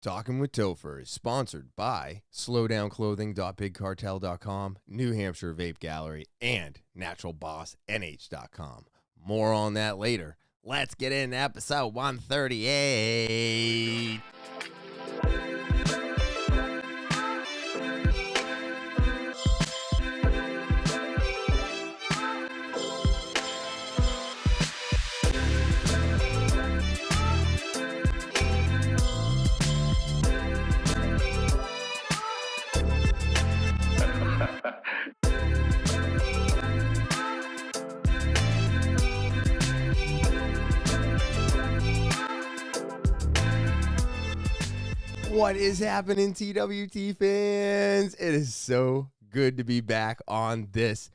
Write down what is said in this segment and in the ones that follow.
Talking with Topher is sponsored by slowdownclothing.bigcartel.com, New Hampshire Vape Gallery, and naturalbossnh.com. More on that later. Let's get into episode 138. What is happening, TwT fans? It is so good to be back on this,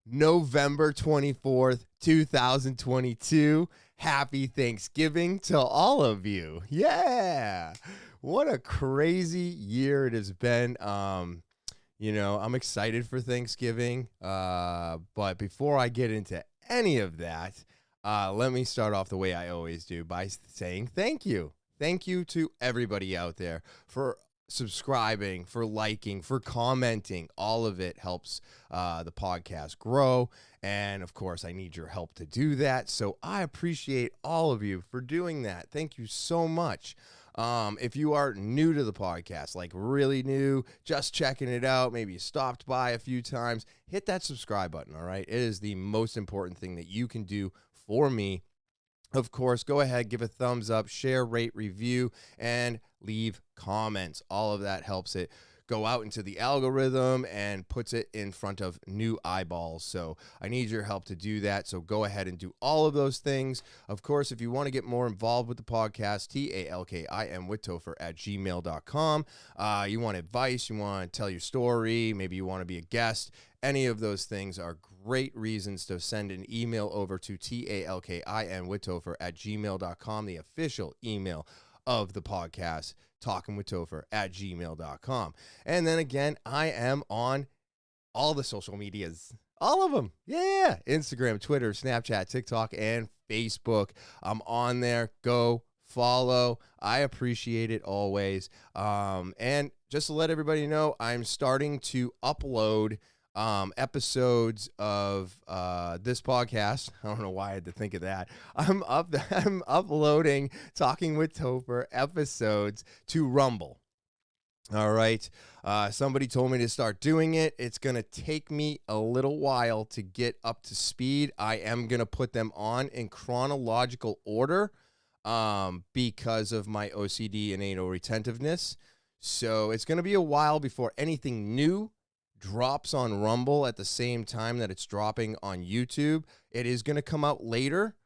November 24th, 2022. Happy Thanksgiving to all of you. Yeah. What a crazy year it has been. I'm excited for Thanksgiving. But before I get into any of that, let me start off the way I always do by saying thank you. Thank you to everybody out there for subscribing, for liking, for commenting. All of it helps the podcast grow. And of course, I need your help to do that. So I appreciate all of you for doing that. Thank you so much. If you are new to the podcast, like really new, just checking it out, maybe you stopped by a few times, hit that subscribe button, all right? It is the most important thing that you can do for me. Of course, go ahead, give a thumbs up, share, rate, review, and leave comments. All of that helps it go out into the algorithm and puts it in front of new eyeballs. So I need your help to do that. So go ahead and do all of those things. Of course, if you want to get more involved with the podcast, talkinwithtopher@gmail.com. You want advice, you want to tell your story, maybe you want to be a guest. Any of those things are great reasons to send an email over to talkinwithtopher@gmail.com, the official email of the podcast, talkinwithtopher@gmail.com. And then again, I am on all the social medias, all of them. Yeah. Instagram, Twitter, Snapchat, TikTok, and Facebook. I'm on there. Go follow. I appreciate it always. And just to let everybody know, I'm starting to upload episodes of this podcast. I don't know why I had to think of that. I'm uploading Talking with Topher episodes to Rumble. All right. Somebody told me to start doing it. It's going to take me a little while to get up to speed. I am going to put them on in chronological order because of my OCD and anal retentiveness. So it's going to be a while before anything new drops on Rumble at the same time that it's dropping on YouTube. It is going to come out later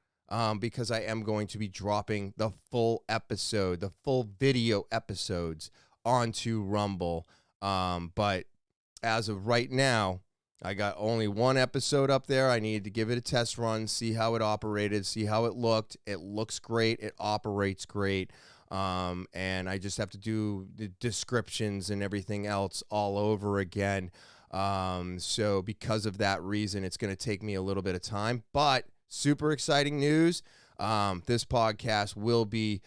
because I am going to be dropping the full episode, the full video episodes onto Rumble. But as of right now, I got only one episode up there. I needed to give it a test run, see how it operated, see how it looked. It looks great. It operates great. And I just have to do the descriptions and everything else all over again. So because of that reason, it's going to take me a little bit of time, but super exciting news. This podcast will be,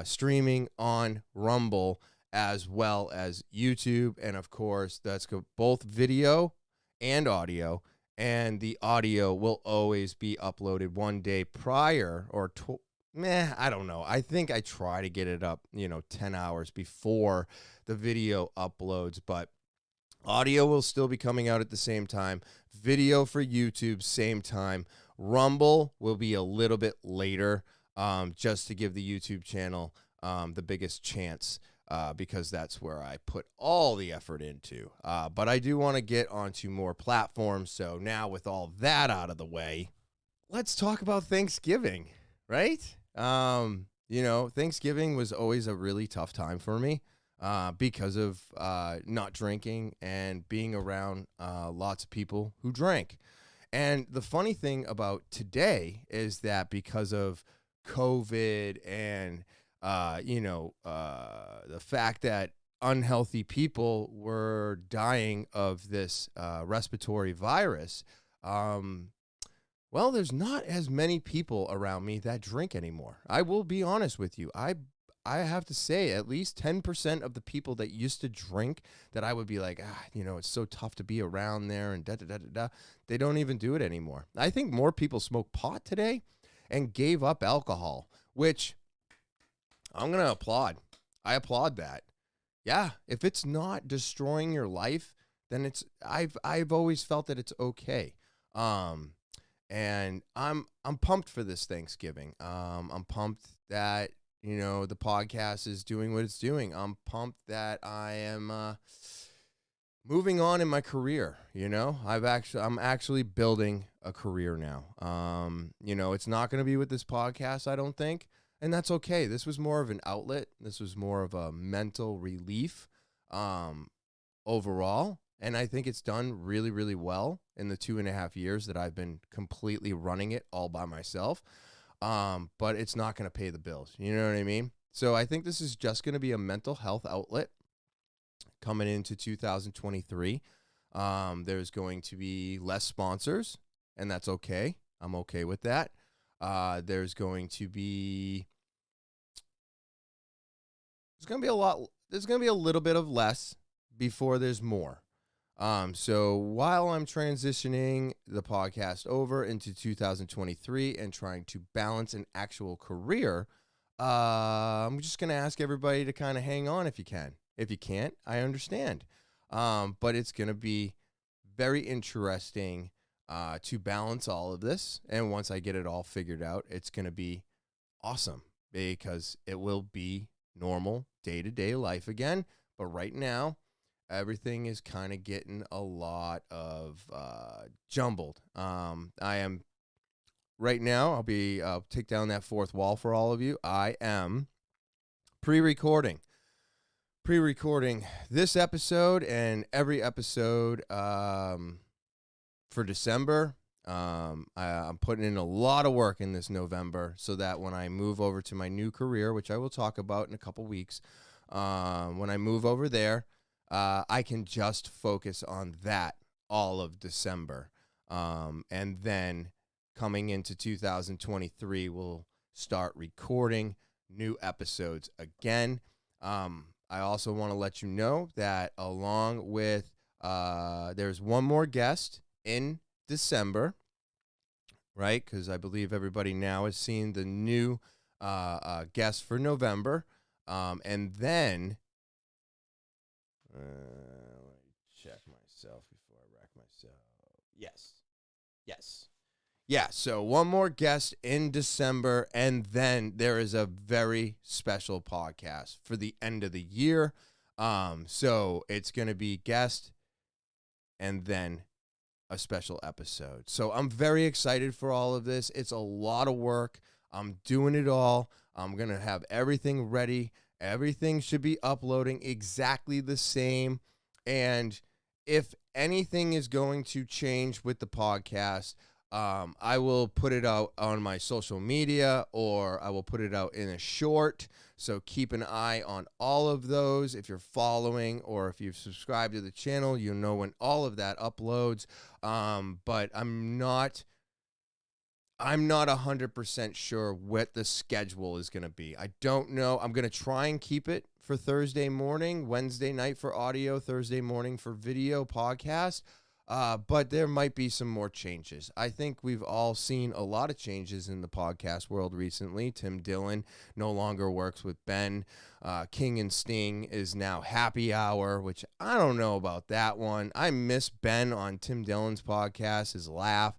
streaming on Rumble as well as YouTube. And of course, that's both video and audio. And the audio will always be uploaded one day prior or I don't know. I think I try to get it up, 10 hours before the video uploads, but audio will still be coming out at the same time. Video for YouTube, same time. Rumble will be a little bit later, just to give the YouTube channel the biggest chance, because that's where I put all the effort into. But I do want to get onto more platforms. So now with all that out of the way, let's talk about Thanksgiving, right? Thanksgiving was always a really tough time for me because of not drinking and being around lots of people who drank. And the funny thing about today is that because of COVID and, the fact that unhealthy people were dying of this respiratory virus, there's not as many people around me that drink anymore. I will be honest with you. I I have to say, at least 10% of the people that used to drink that I would be like, it's so tough to be around there and da da da da da. They don't even do it anymore. I think more people smoke pot today and gave up alcohol, which I'm going to applaud. I applaud that. Yeah, if it's not destroying your life, then I've always felt that it's okay. Um, and I'm pumped for this Thanksgiving. I'm pumped that the podcast is doing what it's doing. I'm pumped that I am moving on in my career. I'm actually building a career now. It's not going to be with this podcast, I don't think. And that's okay. This was more of an outlet. This was more of a mental relief overall. And I think it's done really, really well in the 2.5 years that I've been completely running it all by myself. But it's not going to pay the bills. You know what I mean? So I think this is just going to be a mental health outlet coming into 2023. There's going to be less sponsors, and that's okay. I'm okay with that. There's going to be a little bit of less before there's more. So while I'm transitioning the podcast over into 2023 and trying to balance an actual career, I'm just going to ask everybody to kind of hang on if you can. If you can't, I understand. But it's going to be very interesting to balance all of this. And once I get it all figured out, it's going to be awesome because it will be normal day-to-day life again. But right now, everything is kind of getting a lot of jumbled. I am right now, I'll take down that fourth wall for all of you. I am pre-recording this episode and every episode for December. I'm putting in a lot of work in this November so that when I move over to my new career, which I will talk about in a couple weeks, when I move over there, I can just focus on that all of December. And then coming into 2023, we'll start recording new episodes again. I also want to let you know that along with, there's one more guest in December, right? Because I believe everybody now has seen the new guest for November. And then, let me check myself before I wreck myself. Yes. Yeah, so one more guest in December, and then there is a very special podcast for the end of the year. So it's going to be guest and then a special episode. So I'm very excited for all of this. It's a lot of work. I'm doing it all. I'm going to have everything ready. Everything should be uploading exactly the same. And if anything is going to change with the podcast, I will put it out on my social media or I will put it out in a short. So keep an eye on all of those. If you're following or if you've subscribed to the channel, you know when all of that uploads. But I'm not 100% sure what the schedule is going to be. I don't know. I'm going to try and keep it for Thursday morning, Wednesday night for audio, Thursday morning for video podcast. But there might be some more changes. I think we've all seen a lot of changes in the podcast world recently. Tim Dillon no longer works with Ben. King and Sting is now Happy Hour, which I don't know about that one. I miss Ben on Tim Dillon's podcast, his laugh.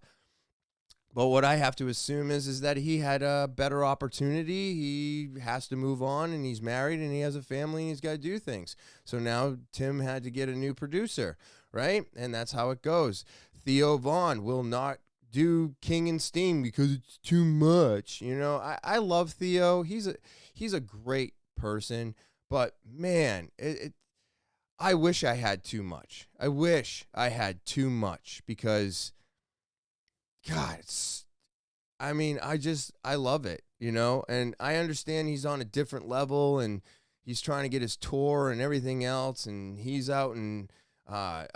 But what I have to assume is that he had a better opportunity. He has to move on, and he's married, and he has a family, and he's got to do things. So now Tim had to get a new producer, right? And that's how it goes. Theo Vaughn will not do King and Sting because it's too much. I love Theo. He's a great person, but man, I wish I had too much. I wish I had too much because God, I love it, and I understand he's on a different level and he's trying to get his tour and everything else. And he's out in, I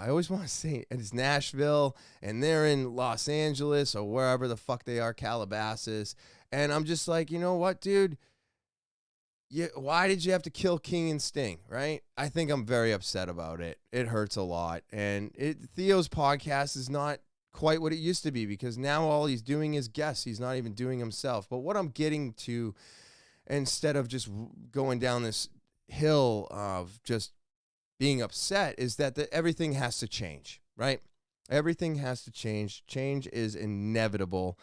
always want to say it's Nashville and they're in Los Angeles or wherever the fuck they are, Calabasas. And I'm just like, you know what, dude, why did you have to kill King and Sting, right? I think I'm very upset about it. It hurts a lot. And Theo's podcast is not quite what it used to be because now all he's doing is guests. He's not even doing himself. But what I'm getting to, instead of just going down this hill of just being upset, is that everything has to change, right? Everything has to change. Change is inevitable.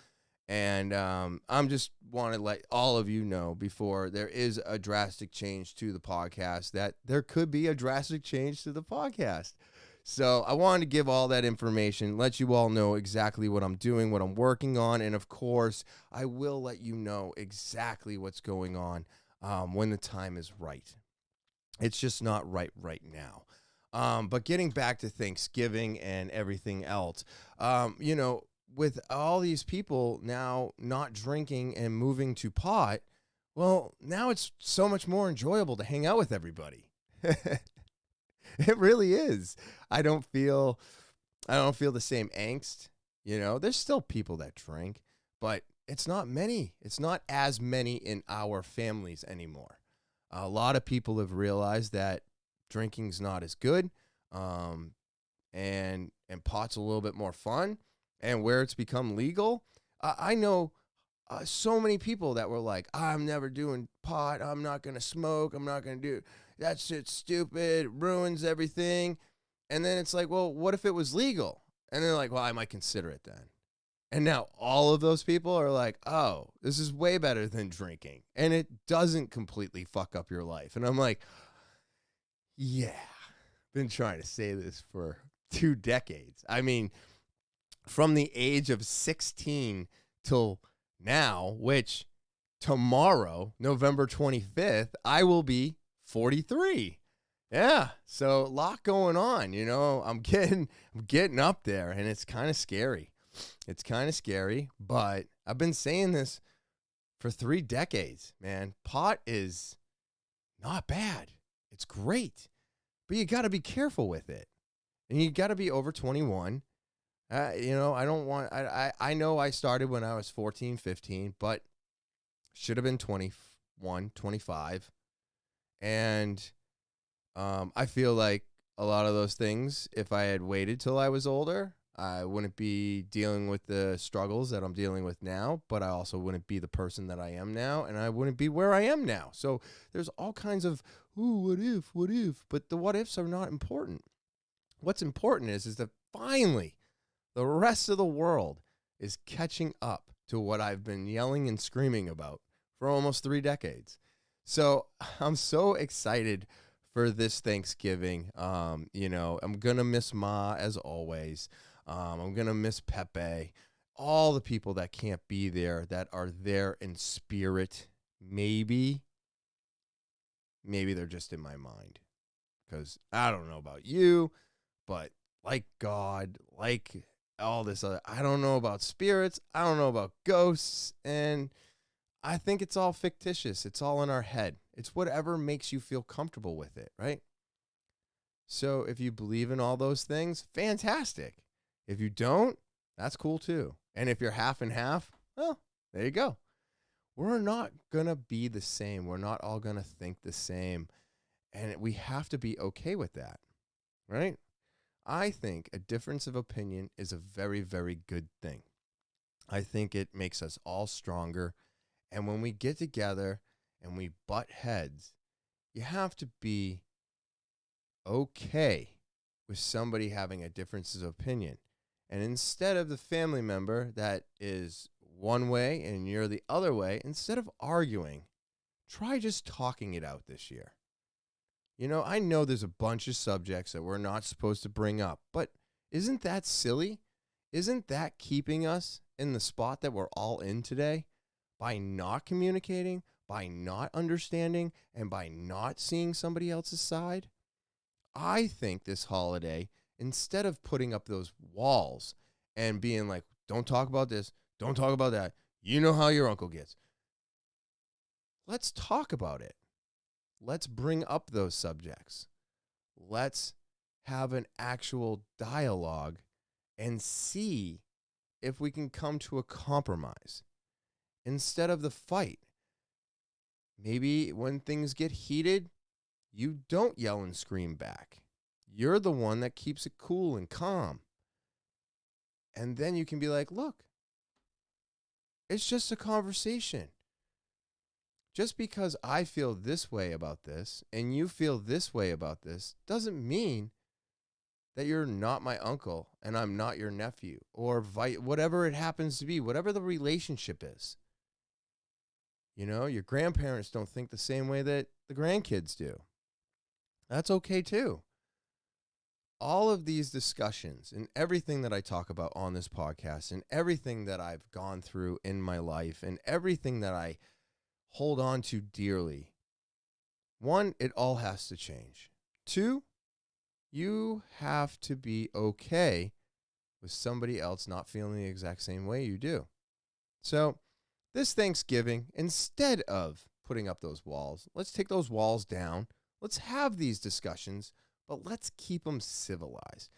And I'm just want to let all of you know before there is a drastic change to the podcast that there could be a drastic change to the podcast. So I wanted to give all that information, let you all know exactly what I'm doing, what I'm working on. And of course, I will let you know exactly what's going on when the time is right. It's just not right now. But getting back to Thanksgiving and everything else, with all these people now not drinking and moving to pot, well, now it's so much more enjoyable to hang out with everybody. It really is. I don't feel the same angst. There's still people that drink, but it's not many. It's not as many in our families anymore. A lot of people have realized that drinking's not as good, and pot's a little bit more fun. And where it's become legal, I know so many people that were like, I'm never doing pot. I'm not going to smoke. I'm not going to do that shit's stupid. It ruins everything. And then it's like, well, what if it was legal? And they're like, well, I might consider it then. And now all of those people are like, oh, this is way better than drinking. And it doesn't completely fuck up your life. And I'm like, yeah, been trying to say this for 2 decades. I mean, from the age of 16 till now, which tomorrow, November 25th, I will be 43. Yeah, so a lot going on, I'm getting up there, and it's kind of scary. It's kind of scary, but I've been saying this for 3 decades, man. Pot is not bad. It's great, but you got to be careful with it, and you got to be over 21. I don't want, I know I started when I was 14, 15, but should have been 21, 25. And I feel like a lot of those things, if I had waited till I was older, I wouldn't be dealing with the struggles that I'm dealing with now, but I also wouldn't be the person that I am now, and I wouldn't be where I am now. So there's all kinds of, what if, but the what ifs are not important. What's important is that finally, the rest of the world is catching up to what I've been yelling and screaming about for almost 3 decades. So I'm so excited for this Thanksgiving. I'm going to miss Ma as always. I'm going to miss Pepe. All the people that can't be there, that are there in spirit. Maybe they're just in my mind. Because I don't know about you, but like God, like all this other, I don't know about spirits, I don't know about ghosts, and I think it's all fictitious. It's all in our head. It's whatever makes you feel comfortable with it, right? So if you believe in all those things, fantastic. If you don't, that's cool too. And if you're half and half, well, there you go. We're not going to be the same. We're not all going to think the same. And we have to be okay with that, right? I think a difference of opinion is a very, very good thing. I think it makes us all stronger. And when we get together and we butt heads, you have to be okay with somebody having a difference of opinion. And instead of the family member that is one way and you're the other way, instead of arguing, try just talking it out this year. I know there's a bunch of subjects that we're not supposed to bring up, but isn't that silly? Isn't that keeping us in the spot that we're all in today? By not communicating, by not understanding, and by not seeing somebody else's side? I think this holiday, instead of putting up those walls and being like, don't talk about this, don't talk about that, you know how your uncle gets. Let's talk about it. Let's bring up those subjects. Let's have an actual dialogue and see if we can come to a compromise instead of the fight. Maybe when things get heated, you don't yell and scream back. You're the one that keeps it cool and calm. And then you can be like, look, it's just a conversation. Just because I feel this way about this and you feel this way about this doesn't mean that you're not my uncle and I'm not your nephew, or whatever it happens to be, whatever the relationship is. You know, your grandparents don't think the same way that the grandkids do. That's okay too. All of these discussions and everything that I talk about on this podcast and everything that I've gone through in my life and everything that I hold on to dearly. One, it all has to change. Two, you have to be okay with somebody else not feeling the exact same way you do. So this Thanksgiving, instead of putting up those walls, let's take those walls down. Let's have these discussions, but let's keep them civilized.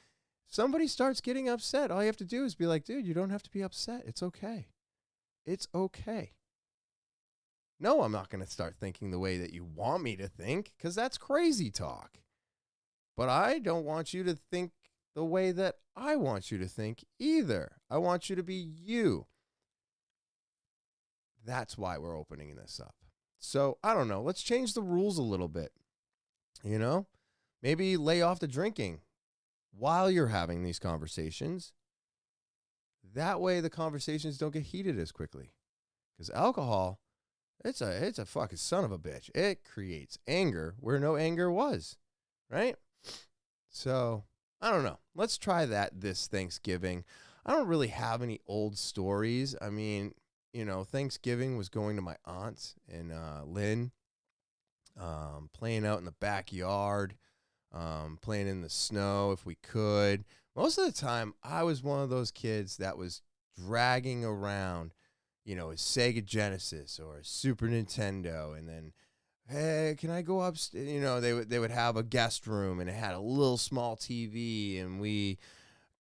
If somebody starts getting upset, all you have to do is be like, dude, you don't have to be upset. It's okay. It's okay. No, I'm not going to start thinking the way that you want me to think, because that's crazy talk. But I don't want you to think the way that I want you to think either. I want you to be you. That's why we're opening this up. So, I don't know. Let's change the rules a little bit. You know, maybe lay off the drinking while you're having these conversations. That way the conversations don't get heated as quickly. Because alcohol, it's a fucking son of a bitch. It creates anger where no anger was, right? So, I don't know. Let's try that this Thanksgiving. I don't really have any old stories. I mean, you know, Thanksgiving was going to my aunt's in Lynn, playing out in the backyard, playing in the snow if we could. Most of the time, I was one of those kids that was dragging around, you know, a Sega Genesis or a Super Nintendo, and then, hey, can I go upstairs? You know, they would have a guest room, and it had a little small TV, and we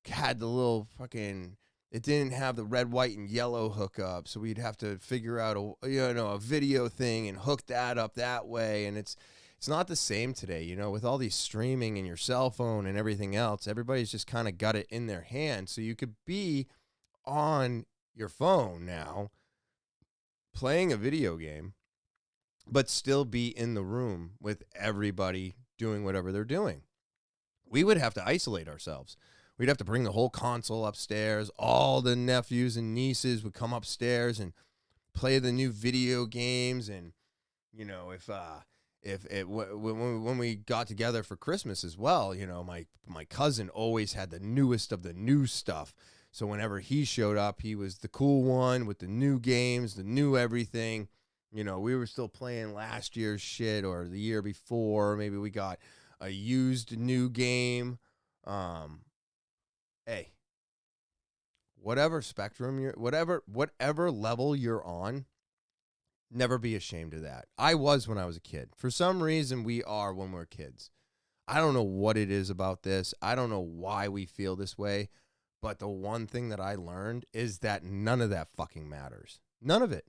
had the little fucking. It didn't have the red, white, and yellow hookup, so we'd have to figure out a video thing and hook that up that way. And it's not the same today, you know, with all these streaming and your cell phone and everything else. Everybody's just kind of got it in their hand, so you could be on your phone now playing a video game, but still be in the room with everybody doing whatever they're doing. We would have to isolate ourselves. We'd have to bring the whole console upstairs. All the nephews and nieces would come upstairs and play the new video games. And, you know, when we got together for Christmas as well, you know, my cousin always had the newest of the new stuff. So whenever he showed up, he was the cool one with the new games, the new everything. You know, we were still playing last year's shit or the year before. Maybe we got a used new game. Hey, whatever spectrum whatever level you're on, never be ashamed of that. I was when I was a kid. For some reason, we are when we're kids. I don't know what it is about this. I don't know why we feel this way. But the one thing that I learned is that none of that fucking matters. None of it.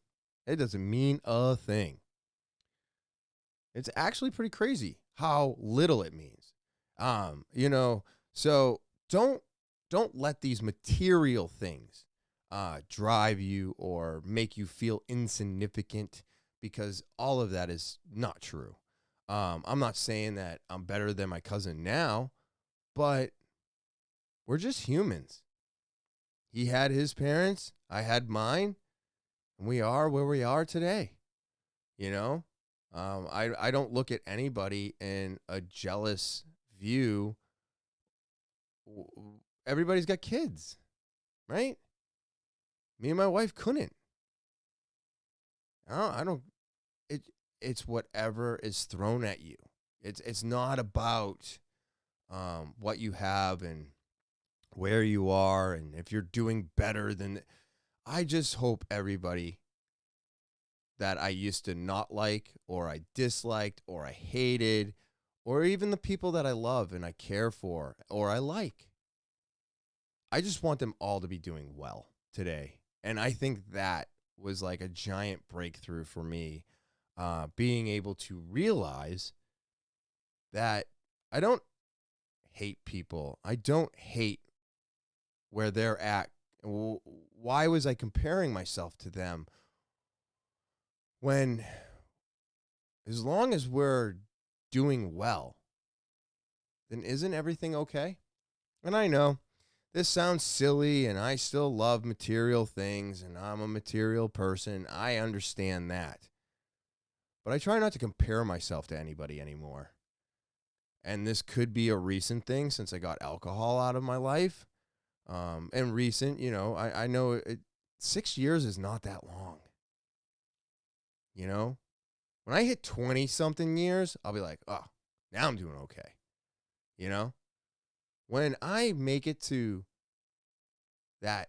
It doesn't mean a thing. It's actually pretty crazy how little it means. You know, so don't let these material things drive you or make you feel insignificant, because all of that is not true. I'm not saying that I'm better than my cousin now, but we're just humans. He had his parents, I had mine, and we are where we are today. You know, I don't look at anybody in a jealous view. Everybody's got kids, right? Me and my wife couldn't. I don't. It's whatever is thrown at you. It's not about what you have and where you are and if you're doing better than. I just hope everybody that I used to not like, or I disliked, or I hated, or even the people that I love and I care for, or I like, I just want them all to be doing well today. And I think that was like a giant breakthrough for me being able to realize that I don't hate people. I don't hate where they're at. Why was I comparing myself to them when, as long as we're doing well, then isn't everything okay? And I know this sounds silly, and I still love material things, and I'm a material person. I understand that. But I try not to compare myself to anybody anymore. And this could be a recent thing since I got alcohol out of my life. And recent, I know 6 years is not that long. When I hit 20 something years, I'll be like, oh, now I'm doing okay. When I make it to that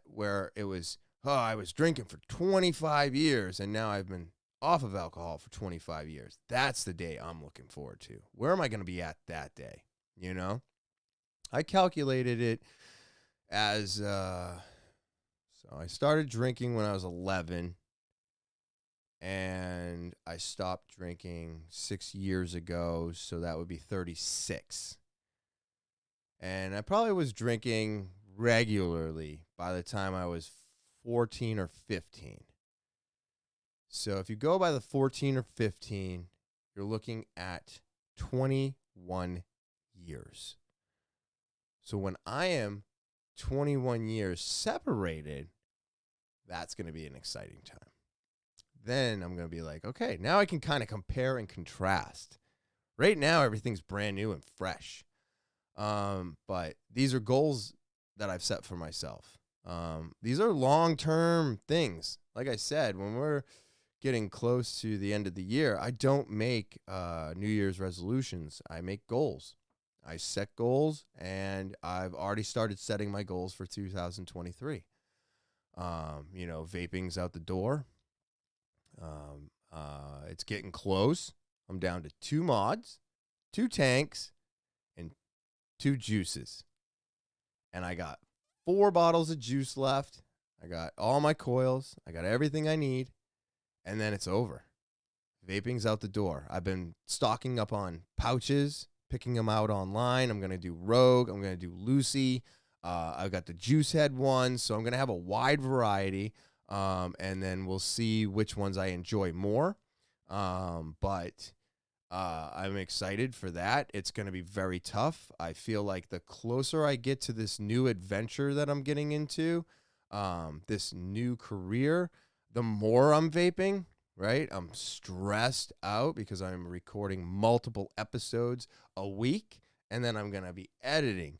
where it was, I was drinking for 25 years and now I've been off of alcohol for 25 years. That's the day I'm looking forward to. Where am I going to be at that day? I calculated it as, so I started drinking when I was 11 and I stopped drinking 6 years ago. So that would be 36. And I probably was drinking regularly by the time I was 14 or 15. So if you go by the 14 or 15, you're looking at 21 years. So when I am 21 years separated, that's going to be an exciting time. Then I'm going to be like, okay, now I can kind of compare and contrast. Right now, everything's brand new and fresh. But these are goals that I've set for myself. These are long-term things. Like I said, when we're getting close to the end of the year, I don't make New Year's resolutions. I make goals. I set goals, and I've already started setting my goals for 2023. Vaping's out the door. It's getting close. I'm down to 2 mods, 2 tanks, and 2 juices. And I got 4 bottles of juice left. I got all my coils. I got everything I need. And then it's over. Vaping's out the door. I've been stocking up on pouches, picking them out online. I'm going to do Rogue. I'm going to do Lucy. I've got the juice head ones. So I'm going to have a wide variety. And then we'll see which ones I enjoy more. But I'm excited for that. It's going to be very tough. I feel like the closer I get to this new adventure that I'm getting into, this new career, the more I'm vaping, right? I'm stressed out because I'm recording multiple episodes a week, and then I'm going to be editing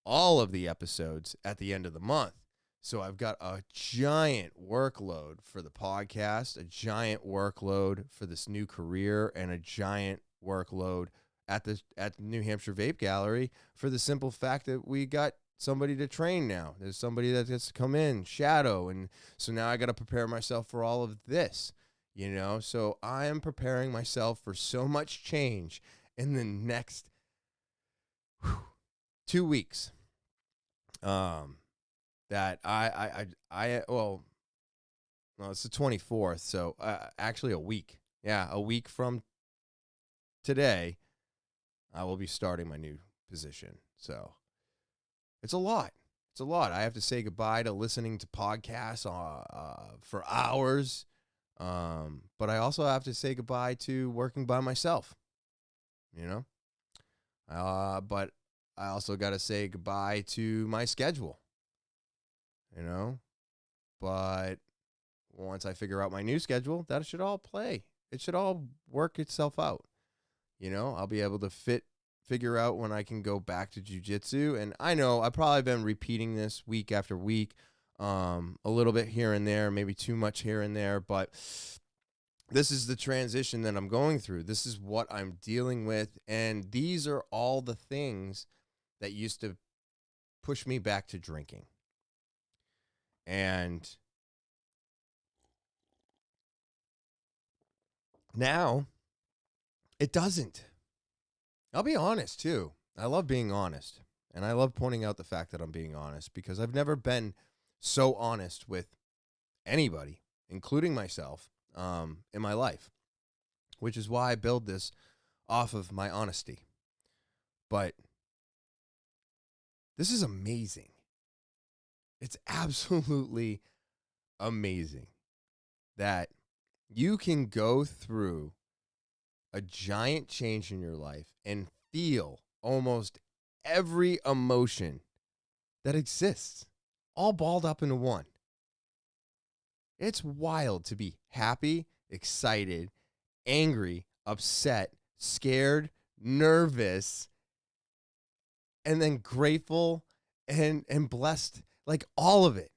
all of the episodes at the end of the month. So I've got a giant workload for the podcast, a giant workload for this new career, and a giant workload at the New Hampshire Vape Gallery for the simple fact that we got somebody to train now. There's somebody that gets to come in, shadow, and so now I got to prepare myself for all of this, So I am preparing myself for so much change in the next 2 weeks. That well, it's the 24th, so actually a week. Yeah, a week from today, I will be starting my new position. So it's a lot. It's a lot. I have to say goodbye to listening to podcasts for hours, but I also have to say goodbye to working by myself, But I also got to say goodbye to my schedule. But once I figure out my new schedule, that should all play. It should all work itself out. I'll be able to figure out when I can go back to jiu-jitsu. And I know I've probably been repeating this week after week, a little bit here and there, maybe too much here and there, but this is the transition that I'm going through. This is what I'm dealing with. And these are all the things that used to push me back to drinking. And now it doesn't. I'll be honest too. I love being honest. And I love pointing out the fact that I'm being honest because I've never been so honest with anybody, including myself, in my life, which is why I build this off of my honesty. But this is amazing. It's absolutely amazing that you can go through a giant change in your life and feel almost every emotion that exists, all balled up into one. It's wild to be happy, excited, angry, upset, scared, nervous, and then grateful and blessed. Like all of it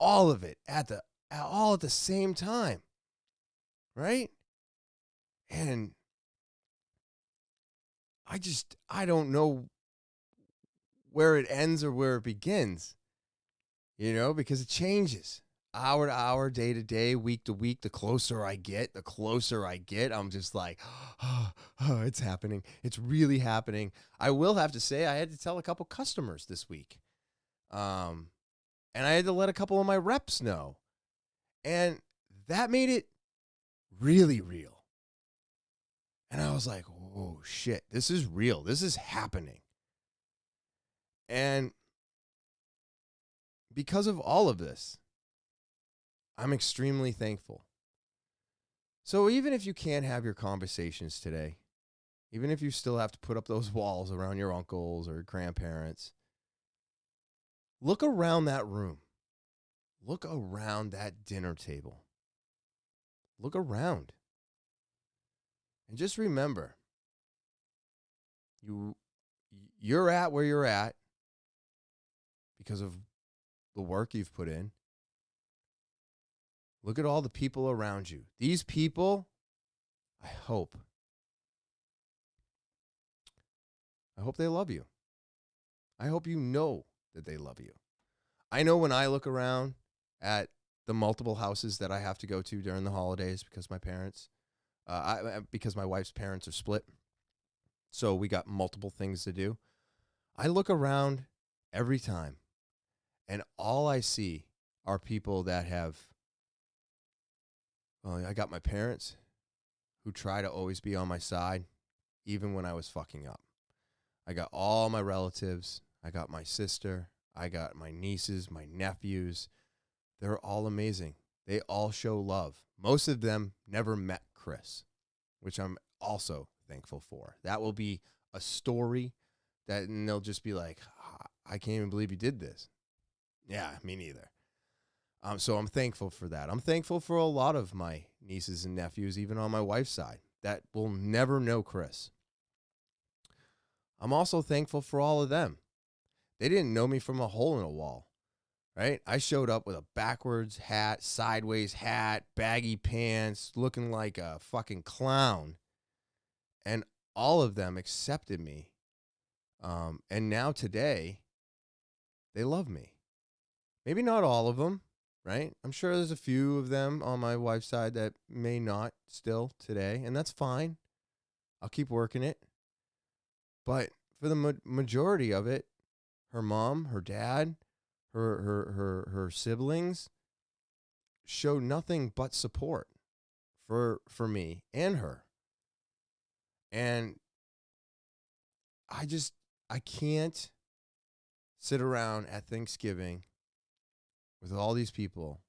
all at the same time, right? And I don't know where it ends or where it begins, because it changes hour to hour, day to day, week to week. The closer I get, I'm just like, oh, it's happening. It's really happening. I will have to say I had to tell a couple customers this week. And I had to let a couple of my reps know. And that made it really real. And I was like, oh, shit, this is real. This is happening. And because of all of this, I'm extremely thankful. So even if you can't have your conversations today, even if you still have to put up those walls around your uncles or grandparents, look around that room. Look around that dinner table. Look around. And just remember, you're at where you're at because of the work you've put in. Look at all the people around you. These people, I hope they love you. I hope you know that they love you. I know when I look around at the multiple houses that I have to go to during the holidays because because my wife's parents are split, so we got multiple things to do. I look around every time, and all I see are people that have, I got my parents who try to always be on my side, even when I was fucking up. I got all my relatives. I got my sister. I got my nieces, my nephews. They're all amazing. They all show love. Most of them never met Chris, which I'm also thankful for. That will be a story and they'll just be like, I can't even believe you did this. Yeah, me neither. So I'm thankful for that. I'm thankful for a lot of my nieces and nephews, even on my wife's side, that will never know Chris. I'm also thankful for all of them. They didn't know me from a hole in a wall, right? I showed up with a backwards hat, sideways hat, baggy pants, looking like a fucking clown. And all of them accepted me. And now today, they love me. Maybe not all of them, right? I'm sure there's a few of them on my wife's side that may not still today, and that's fine. I'll keep working it. But for the majority of it, her mom, her dad, her siblings show nothing but support for me and her. And I can't sit around at Thanksgiving with all these people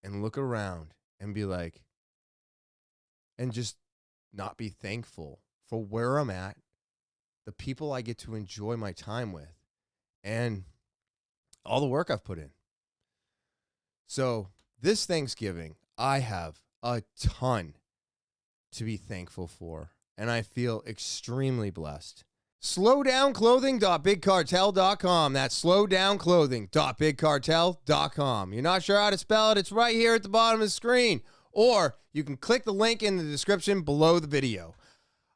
and look around and be like, and just not be thankful for where I'm at, the people I get to enjoy my time with, and all the work I've put in. So this Thanksgiving, I have a ton to be thankful for, and I feel extremely blessed. Slowdownclothing.bigcartel.com. That's slowdownclothing.bigcartel.com. You're not sure how to spell it? It's right here at the bottom of the screen. Or you can click the link in the description below the video.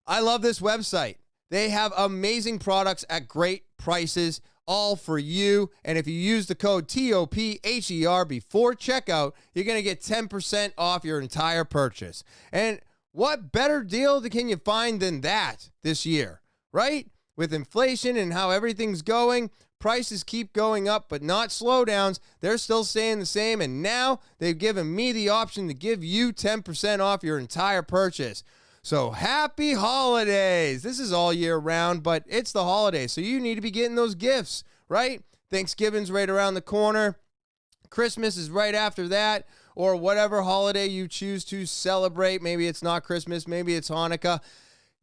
I love this website. They have amazing products at great prices, all for you. And if you use the code TOPHER before checkout, you're going to get 10% off your entire purchase. And what better deal can you find than that this year, right? With inflation and how everything's going, prices keep going up, but not slowdowns. They're still staying the same, and now they've given me the option to give you 10% off your entire purchase. So happy holidays. This is all year round, but it's the holidays, so you need to be getting those gifts, right? Thanksgiving's right around the corner. Christmas is right after that, or whatever holiday you choose to celebrate. Maybe it's not Christmas, maybe it's Hanukkah.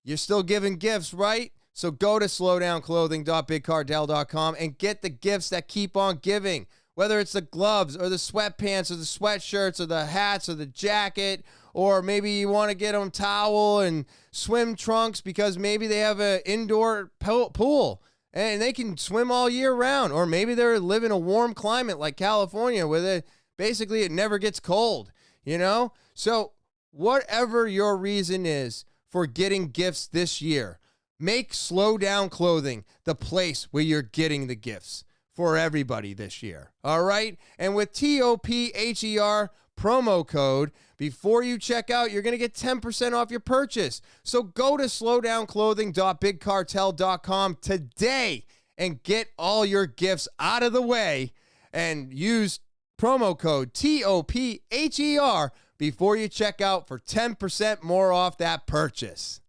You're still giving gifts, right? So go to slowdownclothing.bigcartel.com and get the gifts that keep on giving. Whether it's the gloves or the sweatpants or the sweatshirts or the hats or the jacket, or maybe you want to get them towel and swim trunks because maybe they have an indoor pool and they can swim all year round. Or maybe they're living a warm climate like California where basically it never gets cold, you know? So whatever your reason is for getting gifts this year, make Slow Down Clothing the place where you're getting the gifts for everybody this year. All right? And with TOPHER promo code, before you check out, you're going to get 10% off your purchase. So go to slowdownclothing.bigcartel.com today and get all your gifts out of the way and use promo code TOPHER before you check out for 10% more off that purchase.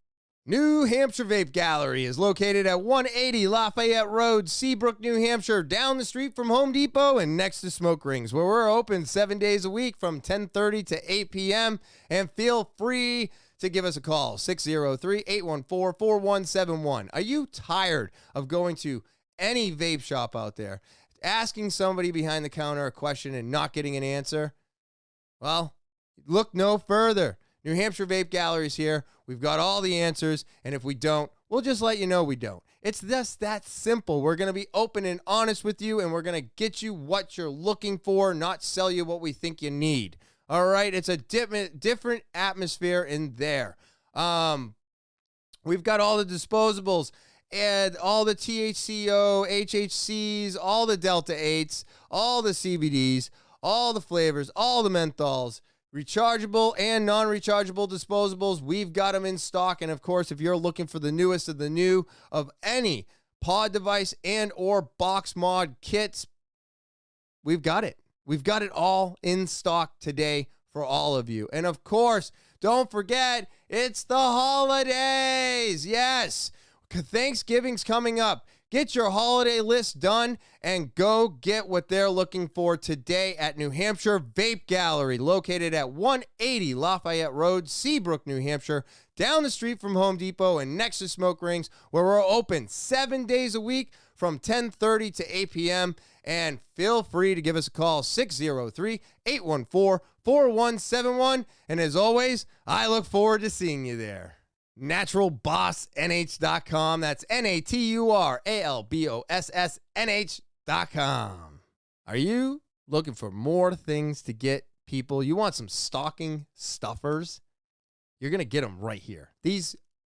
New Hampshire Vape Gallery is located at 180 Lafayette Road, Seabrook, New Hampshire, down the street from Home Depot and next to Smoke Rings, where we're open 7 days a week from 10:30 to 8 p.m. And feel free to give us a call, 603-814-4171. Are you tired of going to any vape shop out there, asking somebody behind the counter a question and not getting an answer? Well, look no further. New Hampshire Vape Gallery is here. We've got all the answers, and if we don't, we'll just let you know we don't. It's just that simple. We're going to be open and honest with you, and we're going to get you what you're looking for, not sell you what we think you need. All right? It's a different atmosphere in there. We've got all the disposables and all the THCO, HHCs, all the Delta 8s, all the CBDs, all the flavors, all the menthols, rechargeable and non-rechargeable disposables. We've got them in stock. And of course, if you're looking for the newest of the new of any pod device and or box mod kits, we've got it. We've got it all in stock today for all of you. And of course, don't forget, it's the holidays. Yes, Thanksgiving's coming up. Get your holiday list done and go get what they're looking for today at New Hampshire Vape Gallery, located at 180 Lafayette Road, Seabrook, New Hampshire, down the street from Home Depot and next to Smoke Rings, where we're open 7 days a week from 10:30 to 8 p.m. And feel free to give us a call, 603-814-4171. And as always, I look forward to seeing you there. NaturalBossNH.com. That's NaturalBossNH.com. Are you looking for more things to get people? You want some stocking stuffers? You're going to get them right here.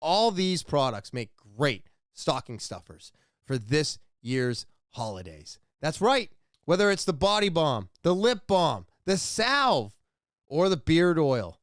All these products make great stocking stuffers for this year's holidays. That's right. Whether it's the body balm, the lip balm, the salve, or the beard oil.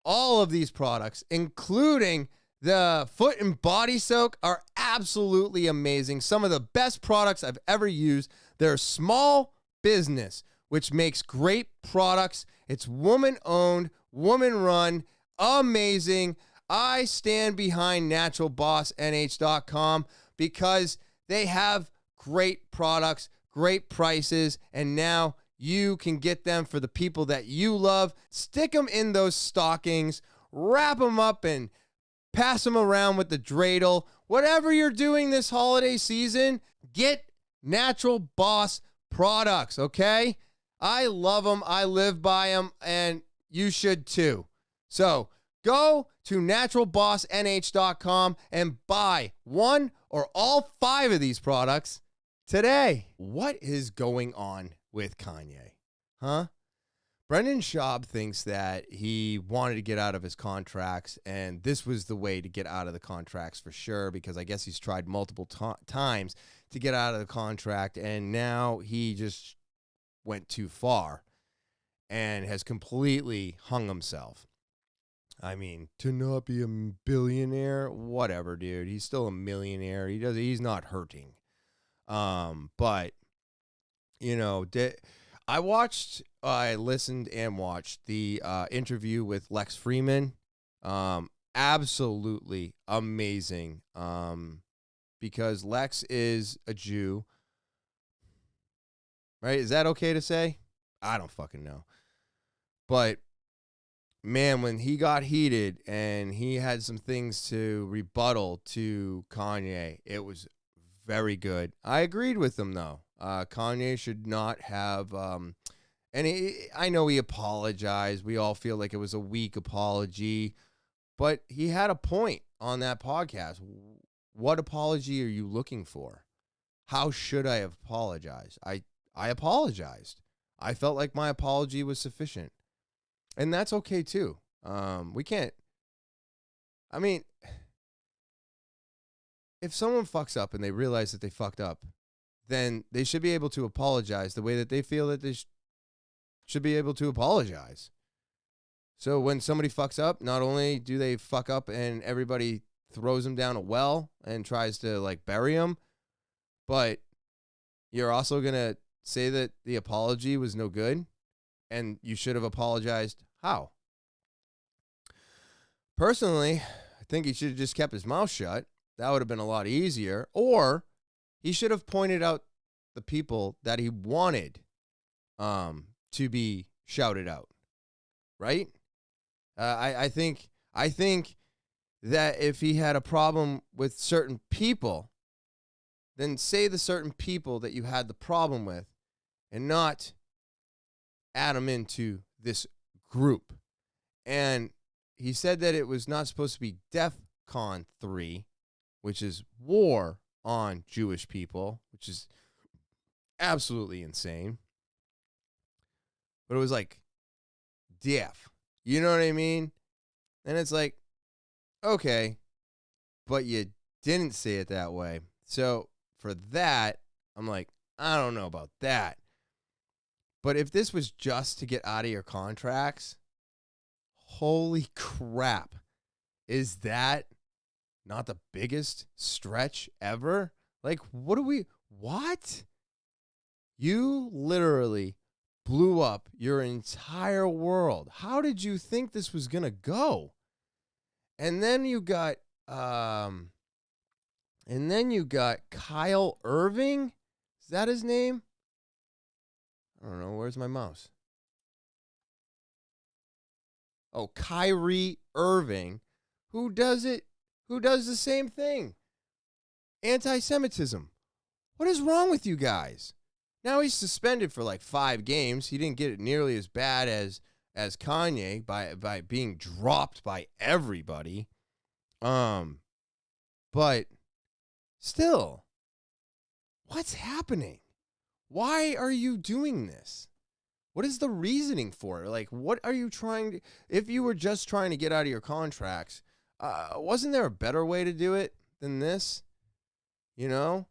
All of these products, including the foot and body soak, are absolutely amazing. Some of the best products I've ever used. They're small business, which makes great products. It's woman-owned, woman-run, amazing. I stand behind NaturalBossNH.com because they have great products, great prices, and now you can get them for the people that you love. Stick them in those stockings, wrap them up, and pass them around with the dreidel. Whatever you're doing this holiday season, get Natural Boss products, okay? I love them. I live by them, and you should too. So go to NaturalBossNH.com and buy one or all 5 of these products today. What is going on with Kanye? Huh? Brendan Schaub thinks that he wanted to get out of his contracts, and this was the way to get out of the contracts for sure, because I guess he's tried multiple times to get out of the contract, and now he just went too far and has completely hung himself. I mean, to not be a billionaire, whatever, dude. He's still a millionaire. He's not hurting. But I listened and watched the interview with Lex Freeman. Absolutely amazing. Because Lex is a Jew, right? Is that okay to say? I don't fucking know. But man, when he got heated and he had some things to rebuttal to Kanye, it was very good. I agreed with him though. Kanye should not have. I know he apologized. We all feel like it was a weak apology, but he had a point on that podcast. What apology are you looking for? How should I have apologized? I apologized. I felt like my apology was sufficient. And that's okay too. We can't. I mean, if someone fucks up and they realize that they fucked up, then they should be able to apologize the way that they feel that they should be able to apologize. So when somebody fucks up, not only do they fuck up and everybody throws them down a well and tries to like bury them, but you're also going to say that the apology was no good and you should have apologized. How? Personally, I think he should have just kept his mouth shut. That would have been a lot easier. Or he should have pointed out the people that he wanted to be shouted out. Right? I think that if he had a problem with certain people, then say the certain people that you had the problem with and not add them into this group. And he said that it was not supposed to be DEFCON 3, which is war on Jewish people, which is absolutely insane. But it was like DEF. You know what I mean? And it's like, okay, but you didn't say it that way. So for that, I'm like, I don't know about that. But if this was just to get out of your contracts, holy crap. Is that not the biggest stretch ever? Like, what? You literally blew up your entire world. How did you think this was going to go? And then you got Kyle Irving. Is that his name? I don't know. Where's my mouse? Oh, Kyrie Irving, who does the same thing. Anti-Semitism. What is wrong with you guys? Now he's suspended for like 5 games. He didn't get it nearly as bad as Kanye by being dropped by everybody. But still, what's happening? Why are you doing this? What is the reasoning for it? Like, what are you trying to... If you were just trying to get out of your contracts, wasn't there a better way to do it than this? You know?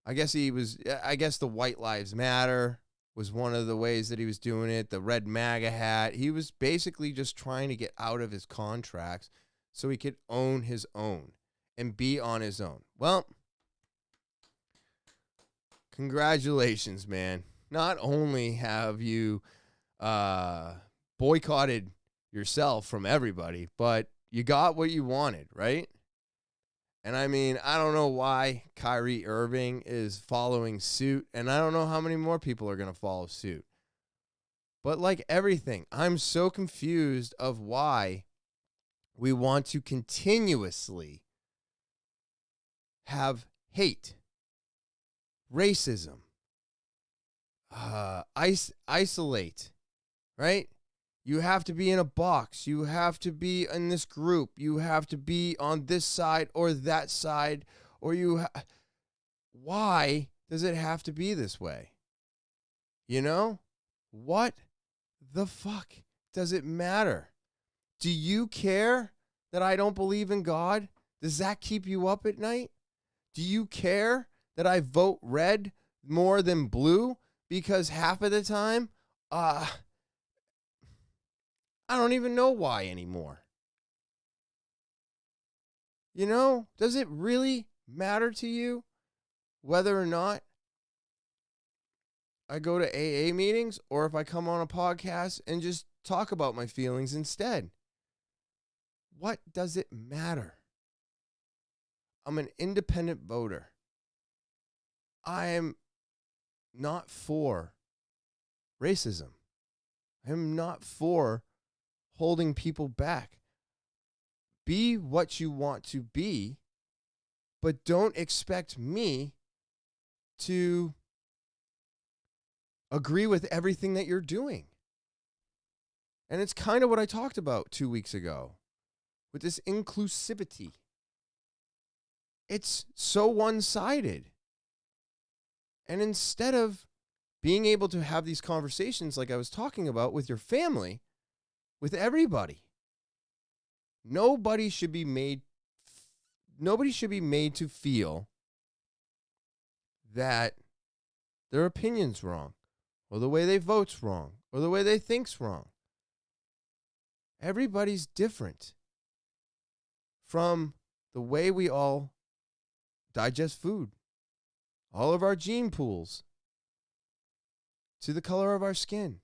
I guess the White Lives Matter was one of the ways that he was doing it. The red MAGA hat. He was basically just trying to get out of his contracts so he could own his own and be on his own. Well, congratulations, man. Not only have you boycotted yourself from everybody, but you got what you wanted, right? And I mean, I don't know why Kyrie Irving is following suit, and I don't know how many more people are going to follow suit. But like everything, I'm so confused of why we want to continuously have hate, racism, isolate, right? You have to be in a box. You have to be in this group. You have to be on this side or that side, or why does it have to be this way? You know? What the fuck does it matter? Do you care that I don't believe in God? Does that keep you up at night? Do you care that I vote red more than blue? Because half of the time, I don't even know why anymore. You know, does it really matter to you? whether or not I go to AA meetings or if I come on a podcast and just talk about my feelings instead. What does it matter? I'm an independent voter. I am not for racism. I am not for holding people back. Be what you want to be, but don't expect me to agree with everything that you're doing. And it's kind of what I talked about 2 weeks ago with this inclusivity. It's so one-sided. And instead of being able to have these conversations like I was talking about with your family, with everybody, nobody should be made to feel that their opinion's wrong, or the way they vote's wrong, or the way they think's wrong. Everybody's different. From the way we all digest food, all of our gene pools, to the color of our skin,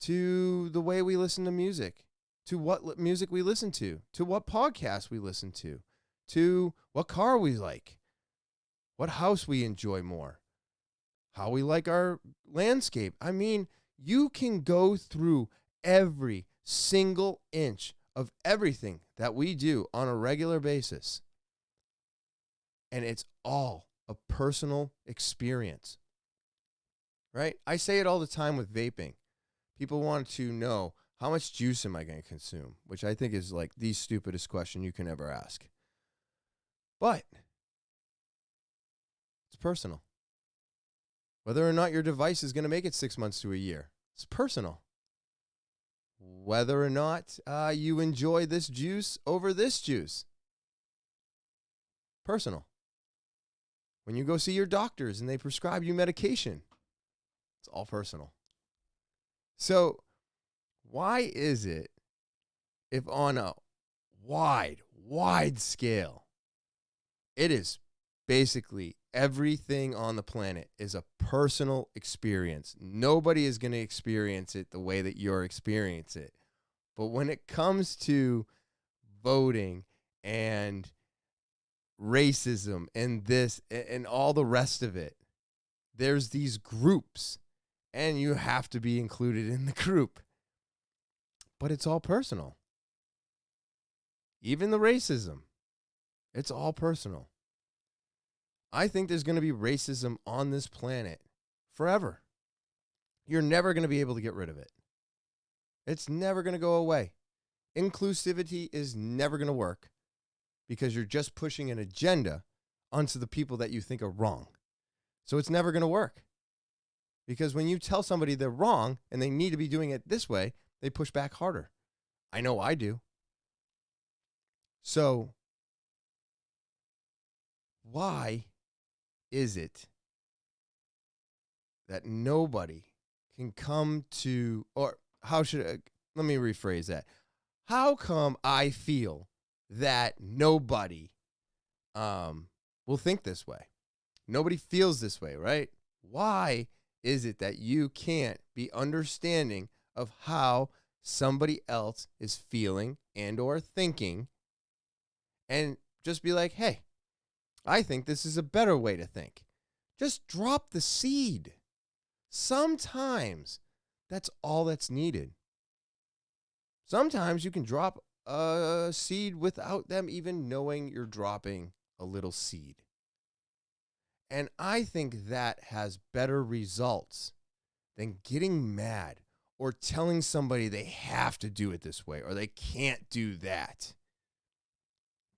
to the way we listen to music, to what music we listen to what podcasts we listen to what car we like, what house we enjoy more, how we like our landscape. I mean, you can go through every single inch of everything that we do on a regular basis, and it's all a personal experience, right? I say it all the time with vaping. People want to know, how much juice am I going to consume? Which I think is like the stupidest question you can ever ask. But it's personal. Whether or not your device is going to make it 6 months to a year, it's personal. Whether or not you enjoy this juice over this juice, personal. When you go see your doctors and they prescribe you medication, it's all personal. So why is it, if on a wide scale, it is basically everything on the planet is a personal experience. Nobody is going to experience it the way that you're experiencing it. But when it comes to voting and racism and this and all the rest of it, there's these groups, and you have to be included in the group. But it's all personal. Even the racism, it's all personal. I think there's going to be racism on this planet forever. You're never going to be able to get rid of it. It's never going to go away. Inclusivity is never going to work because you're just pushing an agenda onto the people that you think are wrong. So it's never going to work. Because when you tell somebody they're wrong and they need to be doing it this way, they push back harder. I know I do. So why is it that nobody can come to, or how should I, let me rephrase that. How come I feel that nobody will think this way? Nobody feels this way, right? Why is it that you can't be understanding of how somebody else is feeling and or thinking and just be like, hey, I think this is a better way to think? Just drop the seed. Sometimes that's all that's needed. Sometimes you can drop a seed without them even knowing you're dropping a little seed. And I think that has better results than getting mad or telling somebody they have to do it this way or they can't do that.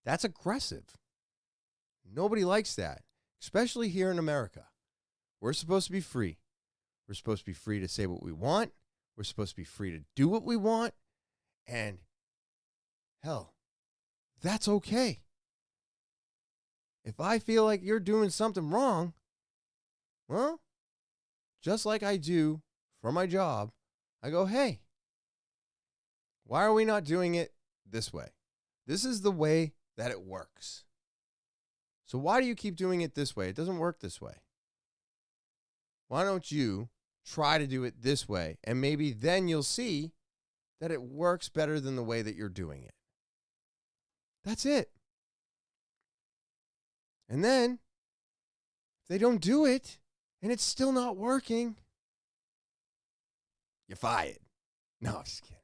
That's aggressive. Nobody likes that, especially here in America. We're supposed to be free. We're supposed to be free to say what we want. We're supposed to be free to do what we want. And hell, that's okay. If I feel like you're doing something wrong, well, just like I do for my job, I go, hey, why are we not doing it this way? This is the way that it works. So why do you keep doing it this way? It doesn't work this way. Why don't you try to do it this way? And maybe then you'll see that it works better than the way that you're doing it. That's it. And then, if they don't do it and it's still not working, you're fired. No, I'm just kidding.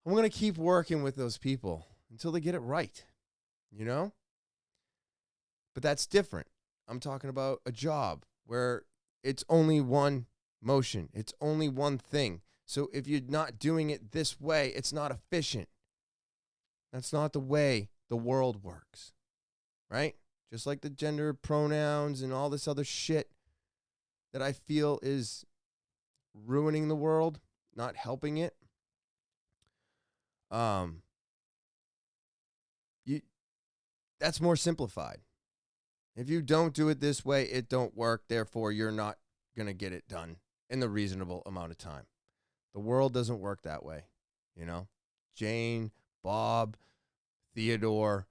I'm going to keep working with those people until they get it right, you know? But that's different. I'm talking about a job where it's only one motion. It's only one thing. So if you're not doing it this way, it's not efficient. That's not the way the world works, right? Just like the gender pronouns and all this other shit that I feel is ruining the world, not helping it. That's more simplified. If you don't do it this way, it don't work. Therefore, you're not going to get it done in the reasonable amount of time. The world doesn't work that way, you know? Jane, Bob, Theodore,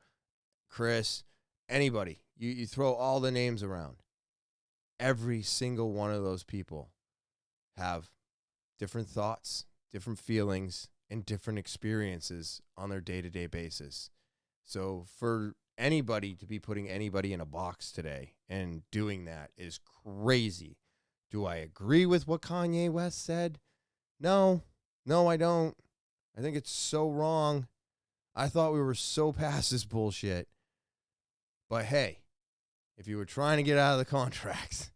Chris, anybody. You throw all the names around. Every single one of those people have different thoughts, different feelings, and different experiences on their day-to-day basis. So for anybody to be putting anybody in a box today and doing that is crazy. Do I agree with what Kanye West said? No, I don't. I think it's so wrong. I thought we were so past this bullshit. But hey, if you were trying to get out of the contracts,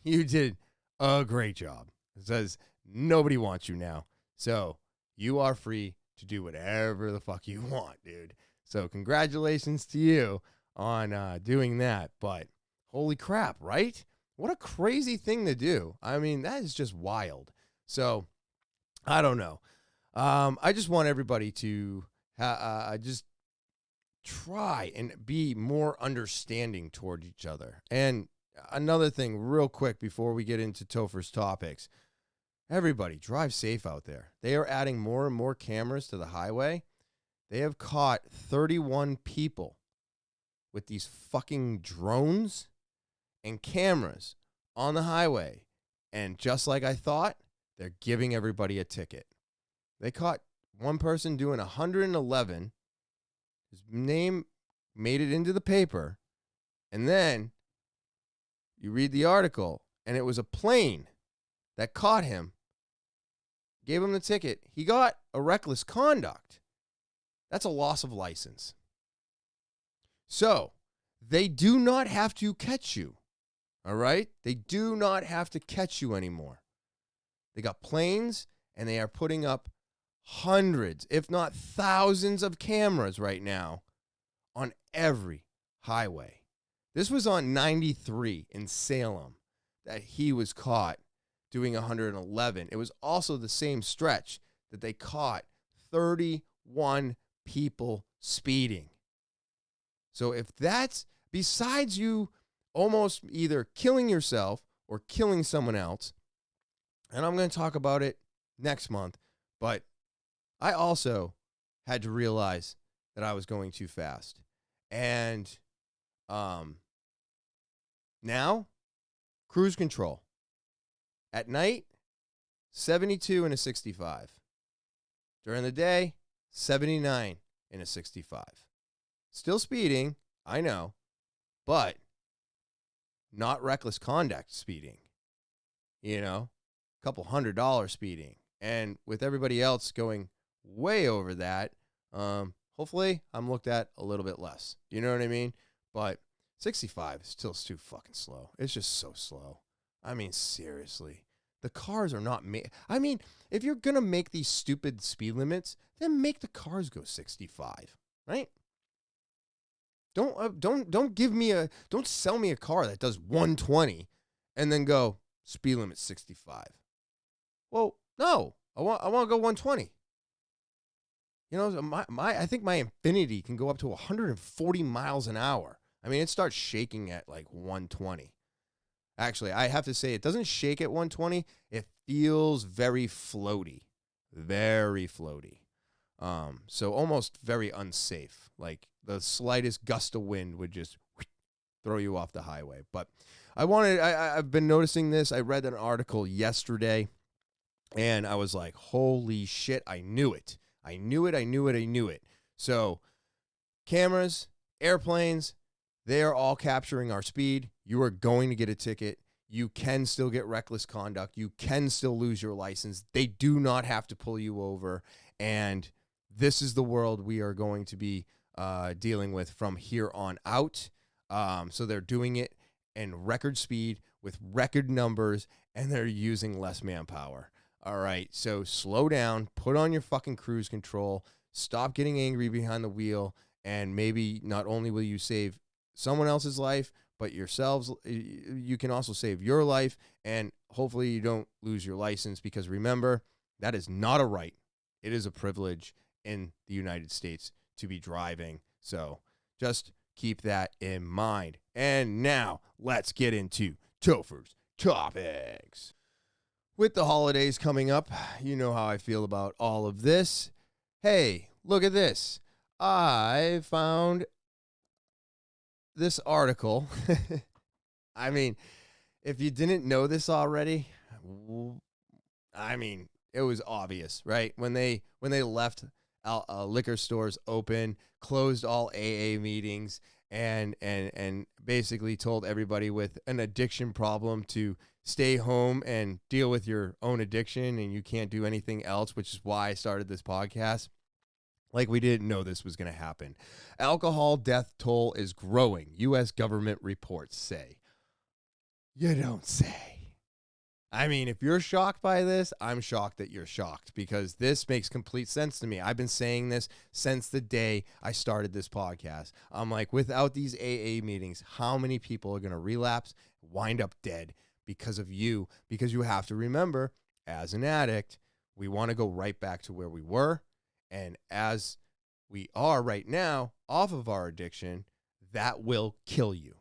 you did a great job. It says nobody wants you now. So you are free to do whatever the fuck you want, dude. So congratulations to you on doing that. But holy crap, right? What a crazy thing to do. I mean, that is just wild. So I don't know. I just want everybody to just try and be more understanding toward each other. And another thing real quick before we get into Topher's topics. Everybody, drive safe out there. They are adding more and more cameras to the highway. They have caught 31 people with these fucking drones and cameras on the highway. And just like I thought, they're giving everybody a ticket. They caught one person doing 111. His name made it into the paper. And then you read the article, and it was a plane that caught him, gave him the ticket. He got a reckless conduct. That's a loss of license. So they do not have to catch you. All right? They do not have to catch you anymore. They got planes, and they are putting up hundreds, if not thousands of cameras right now on every highway. This was on 93 in Salem that he was caught doing 111. It was also the same stretch that they caught 31 people speeding. So if that's, besides you almost either killing yourself or killing someone else, and I'm going to talk about it next month, but I also had to realize that I was going too fast. And now, cruise control. At night, 72 in a 65. During the day, 79 in a 65. Still speeding, I know, but not reckless conduct speeding. You know, a couple $100 speeding. And with everybody else going way over that, hopefully I'm looked at a little bit less. You know what I mean? But 65 is still too fucking slow. It's just so slow. I mean, seriously. The cars are not made. I mean, if you're going to make these stupid speed limits, then make the cars go 65, right? Don't sell me a car that does 120 and then go speed limit 65. Well, no. I want to go 120. You know, I think my Infinity can go up to 140 miles an hour. I mean, it starts shaking at like 120. Actually, I have to say, it doesn't shake at 120. It feels very floaty. Very floaty. So almost very unsafe. Like the slightest gust of wind would just throw you off the highway. But I've been noticing this. I read an article yesterday and I was like, holy shit, I knew it. I knew it. So cameras, airplanes, they are all capturing our speed. You are going to get a ticket. You can still get reckless conduct. You can still lose your license. They do not have to pull you over. And this is the world we are going to be dealing with from here on out. So they're doing it in record speed with record numbers, and they're using less manpower. All right, so slow down, put on your fucking cruise control, stop getting angry behind the wheel, and maybe not only will you save someone else's life, but yourselves, you can also save your life, and hopefully you don't lose your license, because remember, that is not a right. It is a privilege in the United States to be driving. So just keep that in mind. And now let's get into Topher's topics. With the holidays coming up, you know how I feel about all of this. Hey, look at this. I found this article. I mean, if you didn't know this already, I mean, it was obvious, right? When they left liquor stores open, closed all AA meetings, and basically told everybody with an addiction problem to stay home and deal with your own addiction, and you can't do anything else, which is why I started this podcast. Like we didn't know this was going to happen. Alcohol death toll is growing, U.S. government reports say. You don't say. I mean, if you're shocked by this, I'm shocked that you're shocked, because this makes complete sense to me. I've been saying this since the day I started this podcast. I'm like, without these AA meetings, how many people are going to relapse, wind up dead because of you? Because you have to remember, as an addict, we want to go right back to where we were. And as we are right now, off of our addiction, that will kill you.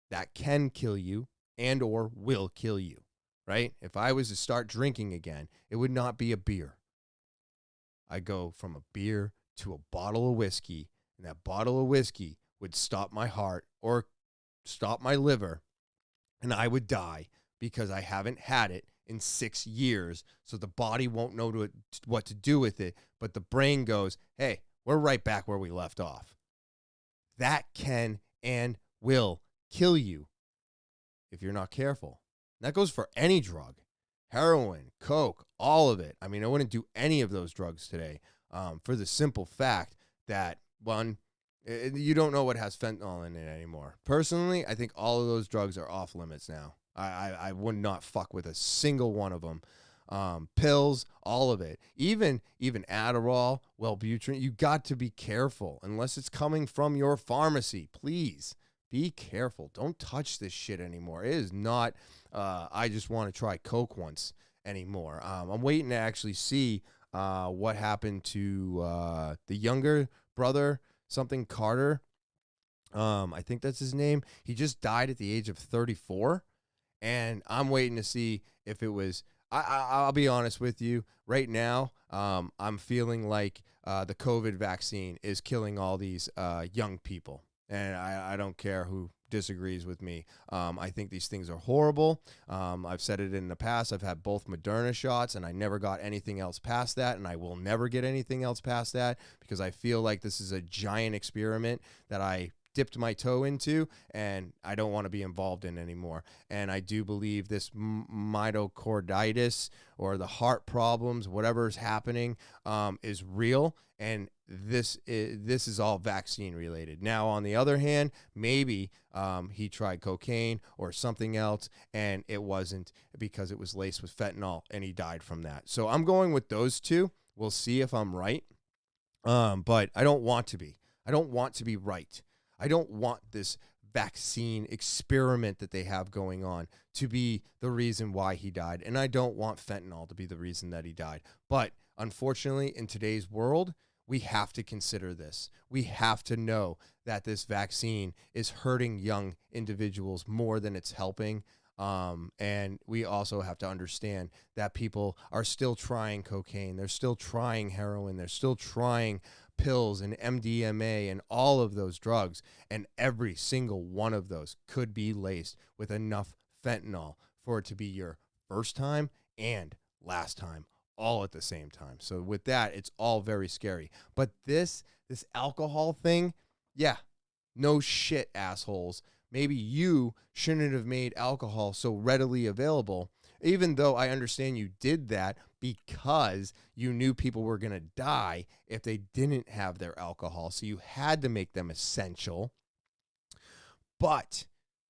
That can kill you and or will kill you. Right? If I was to start drinking again, it would not be a beer. I go from a beer to a bottle of whiskey, and that bottle of whiskey would stop my heart or stop my liver, and I would die because I haven't had it in 6 years. So the body won't know what to do with it, but the brain goes, hey, we're right back where we left off. That can and will kill you if you're not careful. That goes for any drug, heroin, coke, all of it. I mean, I wouldn't do any of those drugs today for the simple fact that, one, you don't know what has fentanyl in it anymore. Personally, I think all of those drugs are off limits now. I would not fuck with a single one of them. Pills, all of it. Even Adderall, Wellbutrin, you got to be careful unless it's coming from your pharmacy. Please be careful. Don't touch this shit anymore. It is not... I just want to try coke once anymore. I'm waiting to actually see what happened to the younger brother, something Carter. I think that's his name. He just died at the age of 34, and I'm waiting to see if it was. I'll be honest with you. Right now, I'm feeling like the COVID vaccine is killing all these young people, and I don't care who disagrees with me. I think these things are horrible. I've said it in the past. I've had both Moderna shots, and I never got anything else past that, and I will never get anything else past that, because I feel like this is a giant experiment that I dipped my toe into, and I don't want to be involved in anymore. And I do believe this myocarditis or the heart problems, whatever is happening, is real, and this is all vaccine related. Now, on the other hand, maybe he tried cocaine or something else, and it wasn't, because it was laced with fentanyl, and he died from that. So I'm going with those two. We'll see if I'm right, but I don't want to be. I don't want to be right. I don't want this vaccine experiment that they have going on to be the reason why he died. And I don't want fentanyl to be the reason that he died. But unfortunately, in today's world, we have to consider this. We have to know that this vaccine is hurting young individuals more than it's helping. And we also have to understand that people are still trying cocaine. They're still trying heroin. They're still trying pills and MDMA and all of those drugs. And every single one of those could be laced with enough fentanyl for it to be your first time and last time all at the same time. So with that, it's all very scary. But this alcohol thing, yeah, no shit, assholes. Maybe you shouldn't have made alcohol so readily available, even though I understand you did that because you knew people were going to die if they didn't have their alcohol. So you had to make them essential. But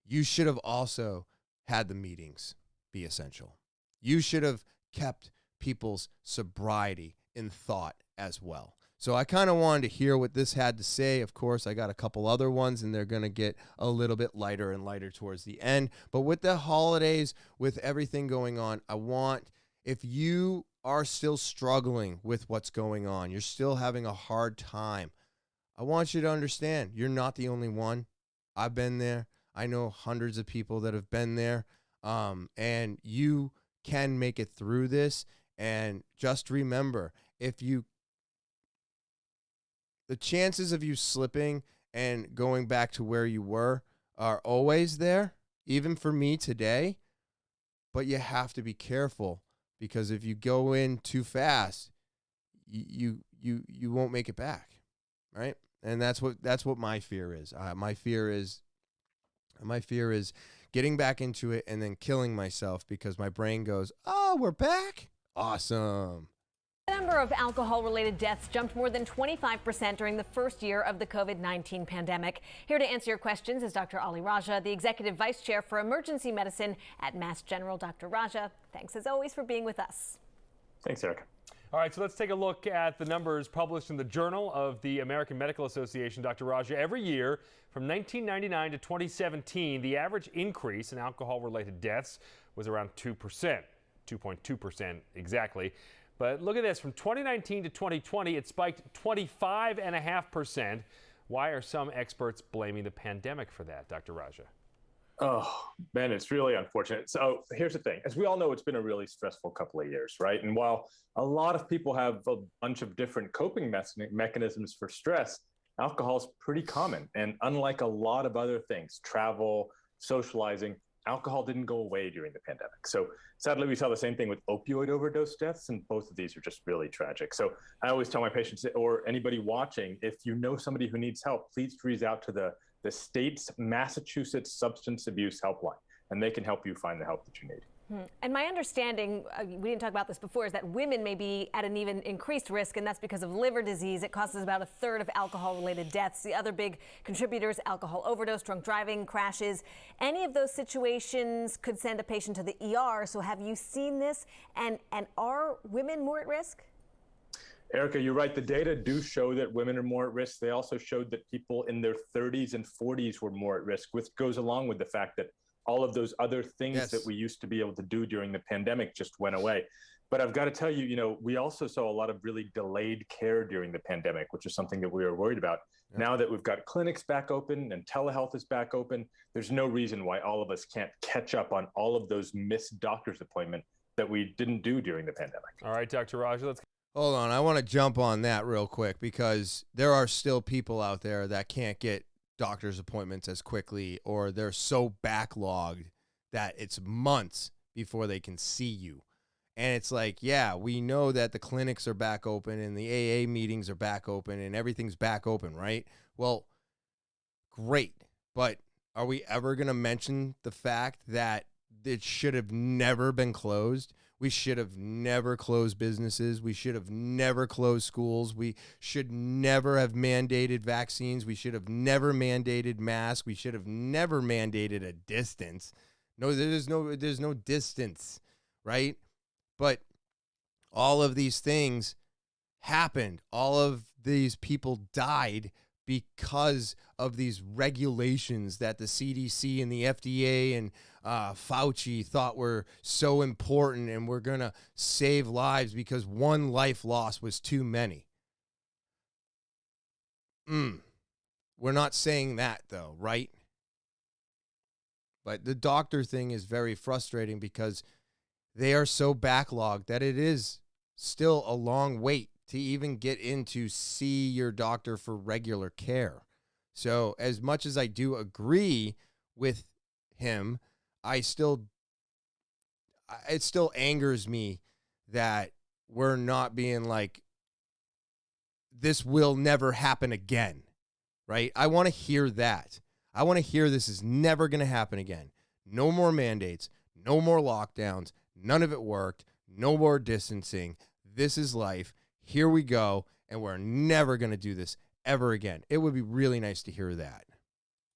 you should have also had the meetings be essential. You should have kept people's sobriety in thought as well. So I kind of wanted to hear what this had to say. Of course, I got a couple other ones, and they're going to get a little bit lighter and lighter towards the end. But with the holidays, with everything going on, I want, if you are still struggling with what's going on, you're still having a hard time, I want you to understand you're not the only one. I've been there. I know hundreds of people that have been there, and you can make it through this. And just remember, the chances of you slipping and going back to where you were are always there, even for me today. But you have to be careful, because if you go in too fast, you won't make it back, right? And that's what my fear is. My fear is getting back into it and then killing myself because my brain goes, "Oh, we're back. Awesome." The number of alcohol-related deaths jumped more than 25% during the first year of the COVID-19 pandemic. Here to answer your questions is Dr. Ali Raja, the Executive Vice Chair for Emergency Medicine at Mass General. Dr. Raja, thanks as always for being with us. Thanks, Eric. All right, so let's take a look at the numbers published in the Journal of the American Medical Association. Dr. Raja, every year from 1999 to 2017, the average increase in alcohol-related deaths was around 2%, 2.2% exactly. But look at this, from 2019 to 2020, it spiked 25.5%. Why are some experts blaming the pandemic for that, Dr. Raja? Oh, man, it's really unfortunate. So here's the thing. As we all know, it's been a really stressful couple of years, right? And while a lot of people have a bunch of different coping mechanisms for stress, alcohol is pretty common. And unlike a lot of other things, travel, socializing, alcohol didn't go away during the pandemic. So sadly, we saw the same thing with opioid overdose deaths, and both of these are just really tragic. So I always tell my patients, or anybody watching, if you know somebody who needs help, please reach out to the state's Massachusetts Substance Abuse Helpline, and they can help you find the help that you need. And my understanding, we didn't talk about this before, is that women may be at an even increased risk, and that's because of liver disease. It causes about a third of alcohol-related deaths. The other big contributors, alcohol overdose, drunk driving, crashes. Any of those situations could send a patient to the ER. So have you seen this? And are women more at risk? Erica, you're right. The data do show that women are more at risk. They also showed that people in their 30s and 40s were more at risk, which goes along with the fact that all of those other things that we used to be able to do during the pandemic just went away. But I've got to tell you, we also saw a lot of really delayed care during the pandemic, which is something that we were worried about. Yeah. Now that we've got clinics back open and telehealth is back open, there's no reason why all of us can't catch up on all of those missed doctor's appointments that we didn't do during the pandemic. All right, Dr. Raja, let's hold on. I want to jump on that real quick, because there are still people out there that can't get doctor's appointments as quickly, or they're so backlogged that it's months before they can see you. And it's like, yeah, we know that the clinics are back open and the AA meetings are back open and everything's back open, right? Well, great. But are we ever going to mention the fact that it should have never been closed? We should have never closed businesses. We should have never closed schools. We should never have mandated vaccines. We should have never mandated masks. We should have never mandated a distance. No, there's no distance, right? But all of these things happened. All of these people died because of these regulations that the CDC and the FDA and Fauci thought were so important, and we're going to save lives because one life lost was too many. We're not saying that, though, right? But the doctor thing is very frustrating because they are so backlogged that it is still a long wait to even get in to see your doctor for regular care. So as much as I do agree with him, it still angers me that we're not being like, this will never happen again, right? I want to hear that. I want to hear this is never going to happen again. No more mandates, no more lockdowns. None of it worked. No more distancing. This is life. Here we go. And we're never going to do this ever again. It would be really nice to hear that.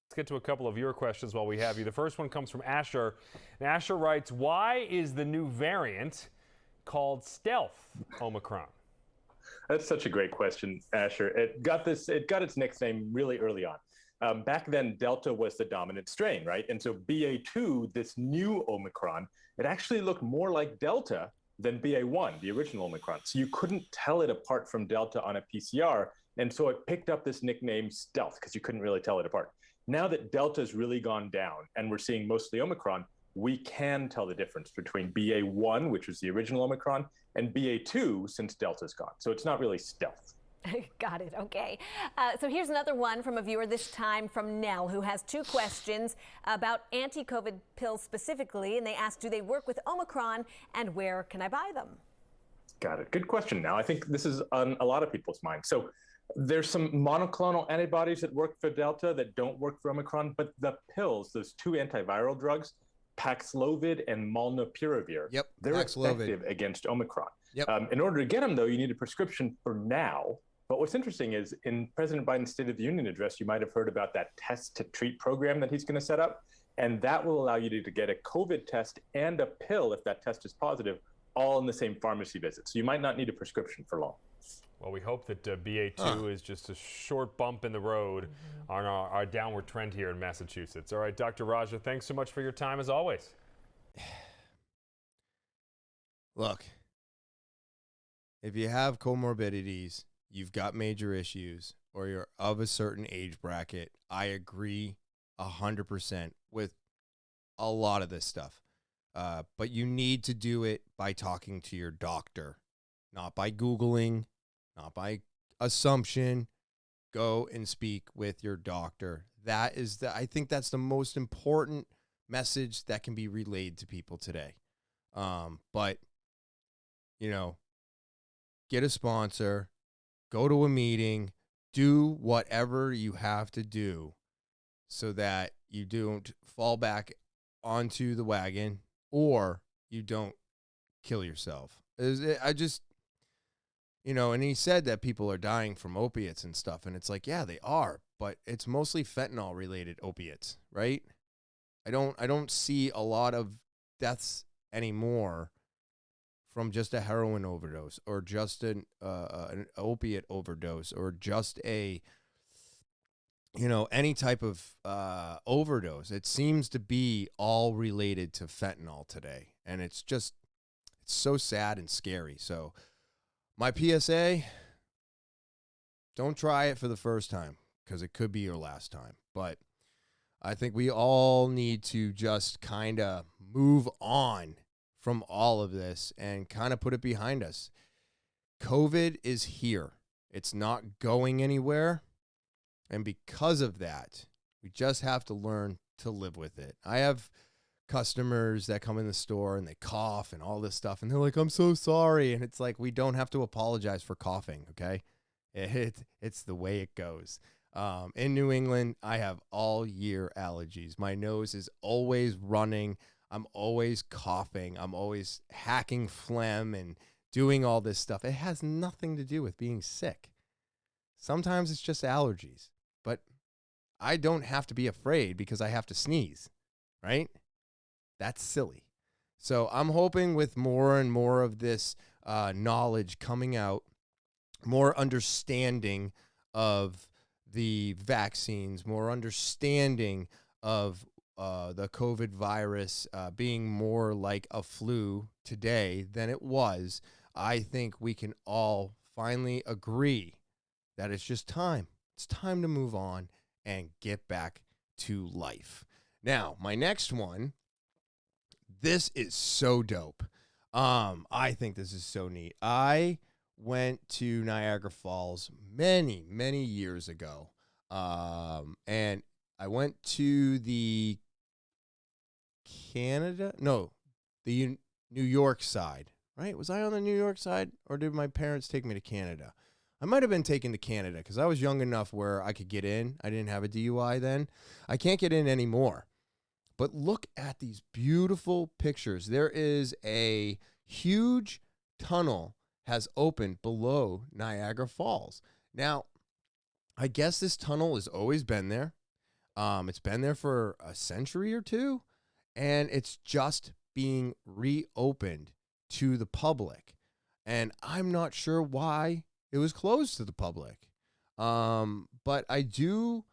Let's get to a couple of your questions while we have you. The first one comes from Asher. And Asher writes, why is the new variant called Stealth Omicron? That's such a great question, Asher. It got its nickname really early on. Back then, Delta was the dominant strain, right? And so BA2, this new Omicron, it actually looked more like Delta than BA1, the original Omicron. So you couldn't tell it apart from Delta on a PCR. And so it picked up this nickname Stealth because you couldn't really tell it apart. Now that Delta's really gone down and we're seeing mostly Omicron, we can tell the difference between BA1, which was the original Omicron, and BA2 since Delta's gone. So it's not really stealth. Got it. Okay. So here's another one from a viewer, this time from Nell, who has two questions about anti-COVID pills specifically. And they ask, do they work with Omicron and where can I buy them? Got it. Good question. Now, I think this is on a lot of people's minds. So there's some monoclonal antibodies that work for Delta that don't work for Omicron, but the pills, those two antiviral drugs, Paxlovid and Molnupiravir, they're effective against Omicron. In order to get them, though, you need a prescription for now. But what's interesting is in President Biden's State of the Union address, you might have heard about that test to treat program that he's going to set up. And that will allow you to get a COVID test and a pill if that test is positive, all in the same pharmacy visit. So you might not need a prescription for long. Well, we hope that BA2 is just a short bump in the road on our downward trend here in Massachusetts. All right, Dr. Raja, thanks so much for your time as always. Look, if you have comorbidities, you've got major issues, or you're of a certain age bracket, I agree 100% with a lot of this stuff. But you need to do it by talking to your doctor, not by Googling, not by assumption. Go and speak with your doctor. I think that's the most important message that can be relayed to people today. But, get a sponsor, go to a meeting, do whatever you have to do so that you don't fall back onto the wagon or you don't kill yourself. And he said that people are dying from opiates and stuff, and it's like, yeah, they are, but it's mostly fentanyl related opiates, right? I don't see a lot of deaths anymore from just a heroin overdose or just an opiate overdose or just any type of overdose. It seems to be all related to fentanyl today, and it's so sad and scary. So my PSA, don't try it for the first time because it could be your last time. But I think we all need to just kind of move on from all of this and kind of put it behind us. COVID is here. It's not going anywhere. And because of that, we just have to learn to live with it. I have customers that come in the store and they cough and all this stuff, and they're like, I'm so sorry. And it's like, we don't have to apologize for coughing, okay? It's the way it goes. In New England, I have all year allergies. My nose is always running. I'm always coughing. I'm always hacking phlegm and doing all this stuff. It has nothing to do with being sick. Sometimes it's just allergies, but I don't have to be afraid because I have to sneeze, right? That's silly. So I'm hoping with more and more of this knowledge coming out, more understanding of the vaccines, more understanding of the COVID virus being more like a flu today than it was, I think we can all finally agree that it's just time. It's time to move on and get back to life. Now, my next one, this is so dope. I think this is so neat. I went to Niagara Falls many, many years ago. And I went to the New York side, right? Was I on the New York side, or did my parents take me to Canada? I might have been taken to Canada because I was young enough where I could get in. I didn't have a DUI then. I can't get in anymore. But look at these beautiful pictures. There is a huge tunnel has opened below Niagara Falls. Now, I guess this tunnel has always been there. It's been there for a century or two, and it's just being reopened to the public. And I'm not sure why it was closed to the public. But I do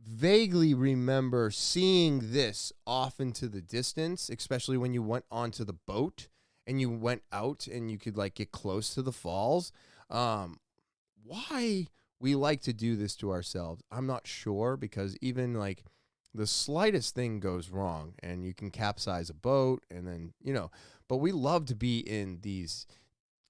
vaguely remember seeing this off into the distance, especially when you went onto the boat and you went out and you could like get close to the falls. Why we like to do this to ourselves, I'm not sure, because even like the slightest thing goes wrong and you can capsize a boat, and then, but we love to be in these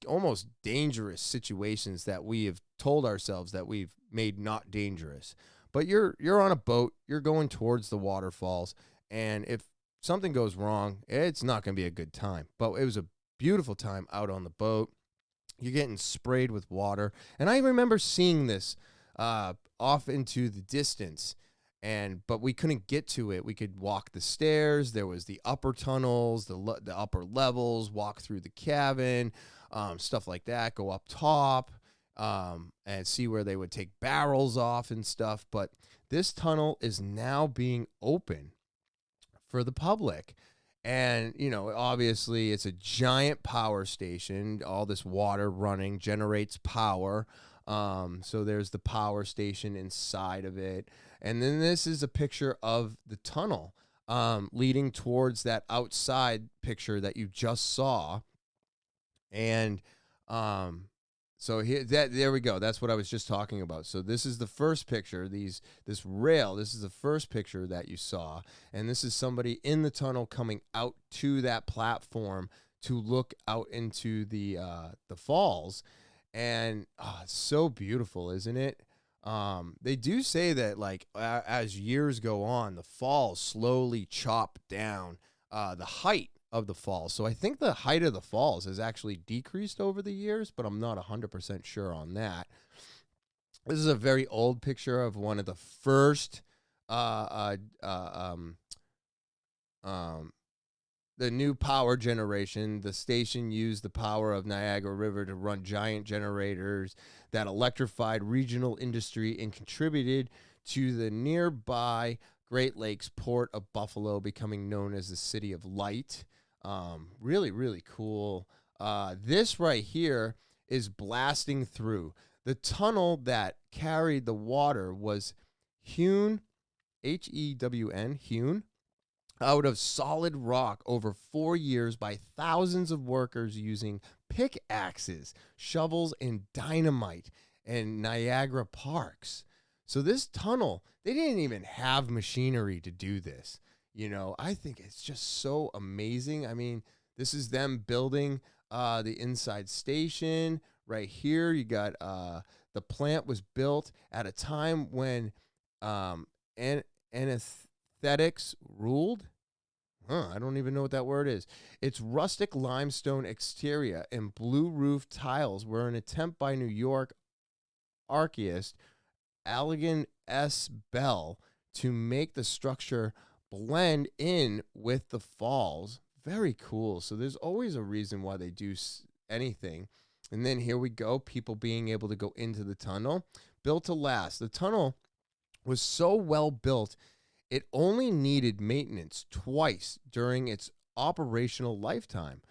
almost dangerous situations that we have told ourselves that we've made not dangerous. But you're on a boat, you're going towards the waterfalls, and if something goes wrong, it's not going to be a good time. But it was a beautiful time out on the boat. You're getting sprayed with water. And I remember seeing this off into the distance, but we couldn't get to it. We could walk the stairs. There was the upper tunnels, the upper levels, walk through the cabin, stuff like that, go up top. And see where they would take barrels off and stuff. But this tunnel is now being open for the public. And, obviously it's a giant power station. All this water running generates power. So there's the power station inside of it. And then this is a picture of the tunnel leading towards that outside picture that you just saw. And so there we go. That's what I was just talking about. So this is the first picture. This rail. This is the first picture that you saw, and this is somebody in the tunnel coming out to that platform to look out into the falls, and it's so beautiful, isn't it? They do say that like as years go on, the falls slowly chop down the height of the falls. So I think the height of the falls has actually decreased over the years, but I'm not 100% sure on that. This is a very old picture of one of the first the new power generation. The station used the power of Niagara River to run giant generators that electrified regional industry and contributed to the nearby Great Lakes port of Buffalo becoming known as the City of Light. Really, really cool. This right here is blasting through. The tunnel that carried the water was hewn, Hewn, hewn, out of solid rock over 4 years by thousands of workers using pickaxes, shovels, and dynamite in Niagara parks. So this tunnel, they didn't even have machinery to do this. I think it's just so amazing. I mean, this is them building the inside station. Right here, you got the plant was built at a time when anesthetics ruled. I don't even know what that word is. Its rustic limestone exterior and blue roof tiles were an attempt by New York architect Allegan S. Bell to make the structure blend in with the falls. Very cool. So there's always a reason why they do anything. And then here we go, people being able to go into the tunnel. Built to last. The tunnel was so well built, it only needed maintenance twice during its operational lifetime.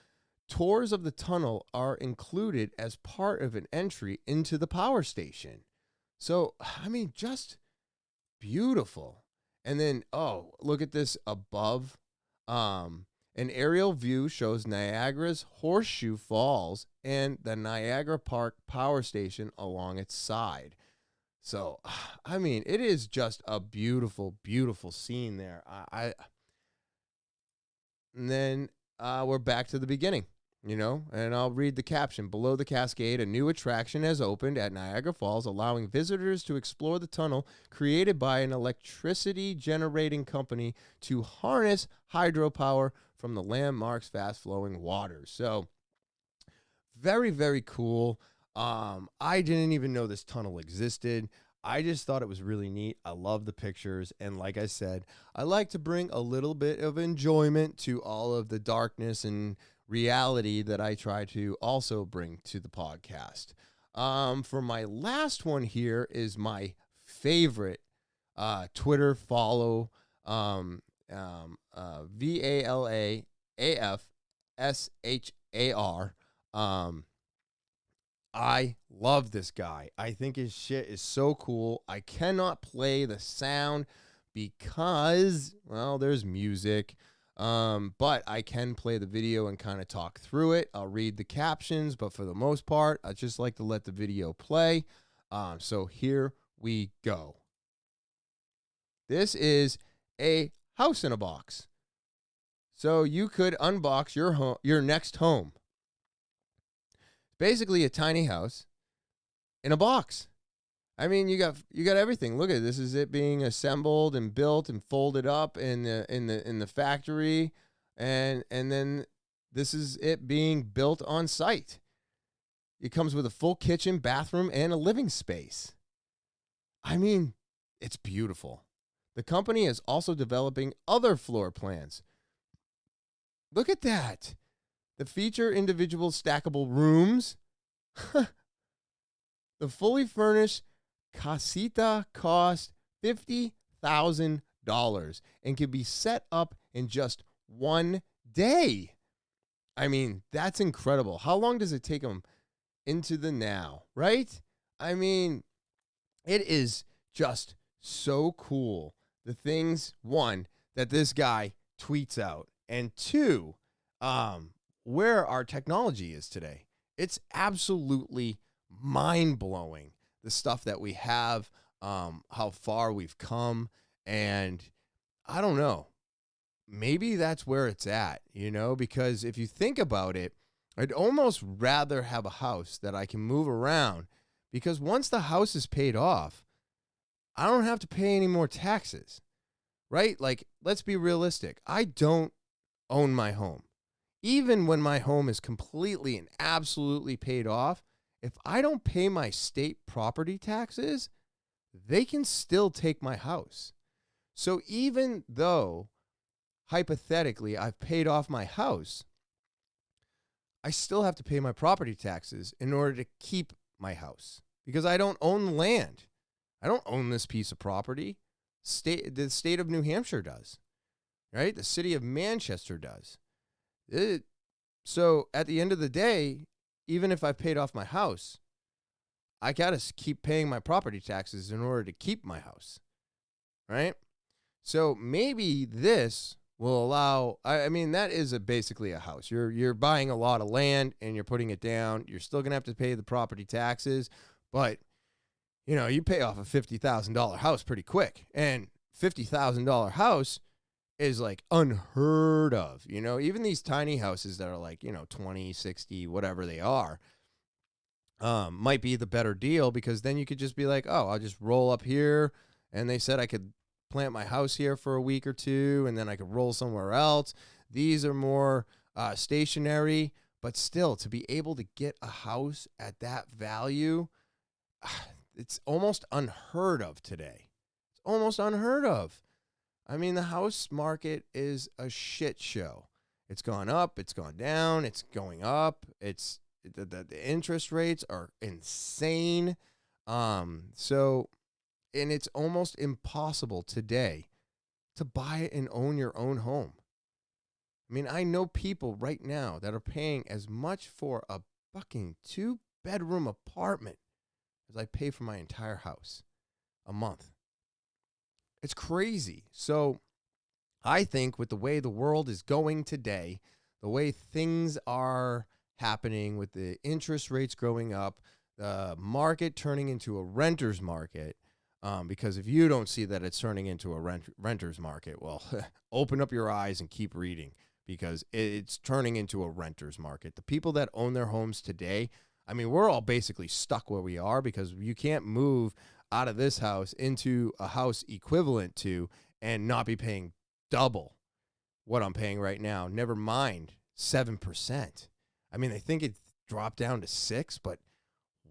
Tours of the tunnel are included as part of an entry into the power station. So, I mean, just beautiful. And then, look at this above. An aerial view shows Niagara's Horseshoe Falls and the Niagara Park Power Station along its side. So I mean, it is just a beautiful, beautiful scene there. And then we're back to the beginning, and I'll read the caption. Below the cascade, a new attraction has opened at Niagara Falls, allowing visitors to explore the tunnel created by an electricity generating company to harness hydropower from the landmark's fast-flowing waters. So, very, very cool. I didn't even know this tunnel existed. I just thought it was really neat. I love the pictures. And like I said, I like to bring a little bit of enjoyment to all of the darkness and reality that I try to also bring to the podcast. For my last one here is my favorite Twitter follow, VALAAFSHAR. I love this guy. I think his shit is so cool. I cannot play the sound because, well, there's music. But I can play the video and kind of talk through it. I'll read the captions, but for the most part, I just like to let the video play. So here we go. This is a house in a box. So you could unbox your next home. Basically a tiny house in a box. I mean, you got everything. Look at it. This is it being assembled and built and folded up in the factory, and then this is it being built on site. It comes with a full kitchen, bathroom, and a living space. I mean, it's beautiful. The company is also developing other floor plans. Look at that. The feature individual stackable rooms. The fully furnished casita cost $50,000 and can be set up in just one day. I mean, that's incredible. How long does it take them into the now, right? I mean, it is just so cool. The things, one, that this guy tweets out, and two, where our technology is today. It's absolutely mind-blowing, the stuff that we have, how far we've come, and I don't know, maybe that's where it's at, because if you think about it, I'd almost rather have a house that I can move around, because once the house is paid off, I don't have to pay any more taxes, right? Like, let's be realistic. I don't own my home. Even when my home is completely and absolutely paid off, if I don't pay my state property taxes, they can still take my house. So even though, hypothetically, I've paid off my house, I still have to pay my property taxes in order to keep my house because I don't own the land. I don't own this piece of property. The state of New Hampshire does, right? The city of Manchester does. So at the end of the day, even if I've paid off my house, I got to keep paying my property taxes in order to keep my house, right? So maybe this will allow, I mean, that is basically a house. You're buying a lot of land and you're putting it down. You're still going to have to pay the property taxes, but you pay off a $50,000 house pretty quick, and $50,000 house is like unheard of, even these tiny houses that are like, 20, 60, whatever they are, might be the better deal because then you could just be like, oh, I'll just roll up here. And they said I could plant my house here for a week or two and then I could roll somewhere else. These are more stationary, but still to be able to get a house at that value, it's almost unheard of today. It's almost unheard of. I mean, the house market is a shit show. It's gone up, it's gone down, it's going up. It's the interest rates are insane. So, and it's almost impossible today to buy and own your own home. I mean, I know people right now that are paying as much for a fucking 2-bedroom apartment as I pay for my entire house a month. It's crazy. So I think with the way the world is going today, the way things are happening with the interest rates growing up, the market turning into a renter's market, Because if you don't see that it's turning into a renter's market, well, open up your eyes and keep reading, because it's turning into a renter's market. The people that own their homes today, I mean, we're all basically stuck where we are because you can't move out of this house into a house equivalent to and not be paying double what I'm paying right now. Never mind 7%. I mean, I think it dropped down to 6%, but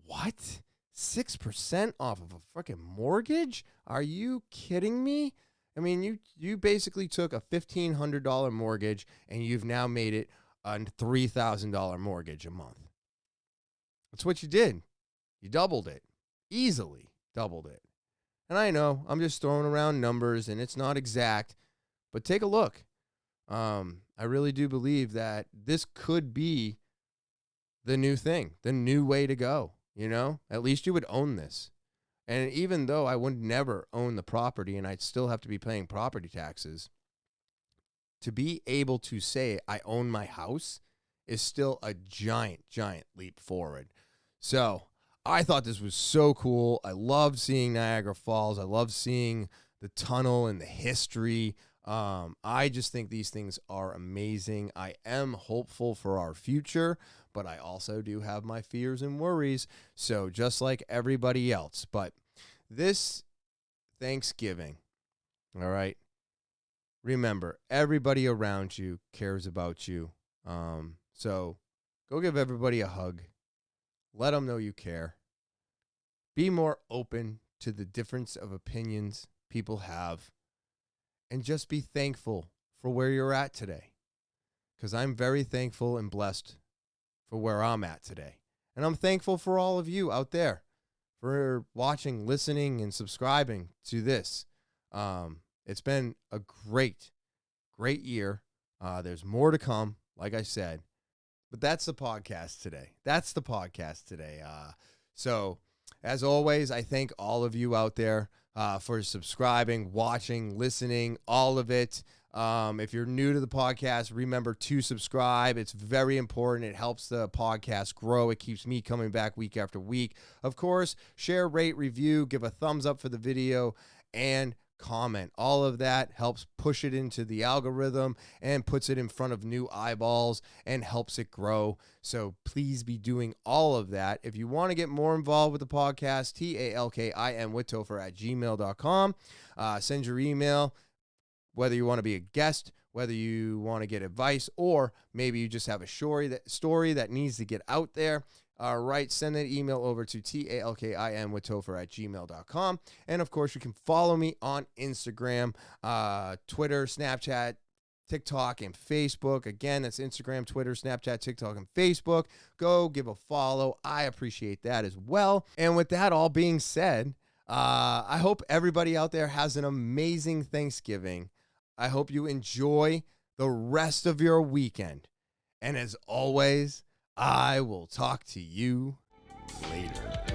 what? 6% off of a freaking mortgage? Are you kidding me? I mean, you basically took a $1,500 mortgage and you've now made it a $3,000 mortgage a month. That's what you did. You doubled it. Easily doubled it. And I know I'm just throwing around numbers and it's not exact, but take a look. I really do believe that this could be the new thing, the new way to go. You know, at least you would own this. And even though I would never own the property and I'd still have to be paying property taxes, to be able to say I own my house is still a giant, giant leap forward. So I thought this was so cool. I loved seeing Niagara Falls. I loved seeing the tunnel and the history. I just think these things are amazing. I am hopeful for our future, but I also do have my fears and worries. So just like everybody else, but this Thanksgiving, all right, remember, everybody around you cares about you. So go give everybody a hug. Let them know you care. Be more open to the difference of opinions people have. And just be thankful for where you're at today. Because I'm very thankful and blessed for where I'm at today. And I'm thankful for all of you out there for watching, listening, and subscribing to this. It's been a great, great year. There's more to come, like I said. But that's the podcast today. So, as always, I thank all of you out there for subscribing, watching, listening, all of it. If you're new to the podcast, remember to subscribe. It's very important. It helps the podcast grow. It keeps me coming back week after week. Of course, share, rate, review, give a thumbs up for the video, and comment. All of that helps push it into the algorithm and puts it in front of new eyeballs and helps it grow. So please be doing all of that. If you want to get more involved with the podcast, talkinwithtopher@gmail.com. Send your email, whether you want to be a guest, whether you want to get advice, or maybe you just have a story that needs to get out there. All right, send that email over to talkinwithtopher@gmail.com. And, of course, you can follow me on Instagram, Twitter, Snapchat, TikTok, and Facebook. Again, that's Instagram, Twitter, Snapchat, TikTok, and Facebook. Go give a follow. I appreciate that as well. And with that all being said, I hope everybody out there has an amazing Thanksgiving. I hope you enjoy the rest of your weekend. And as always, I will talk to you later.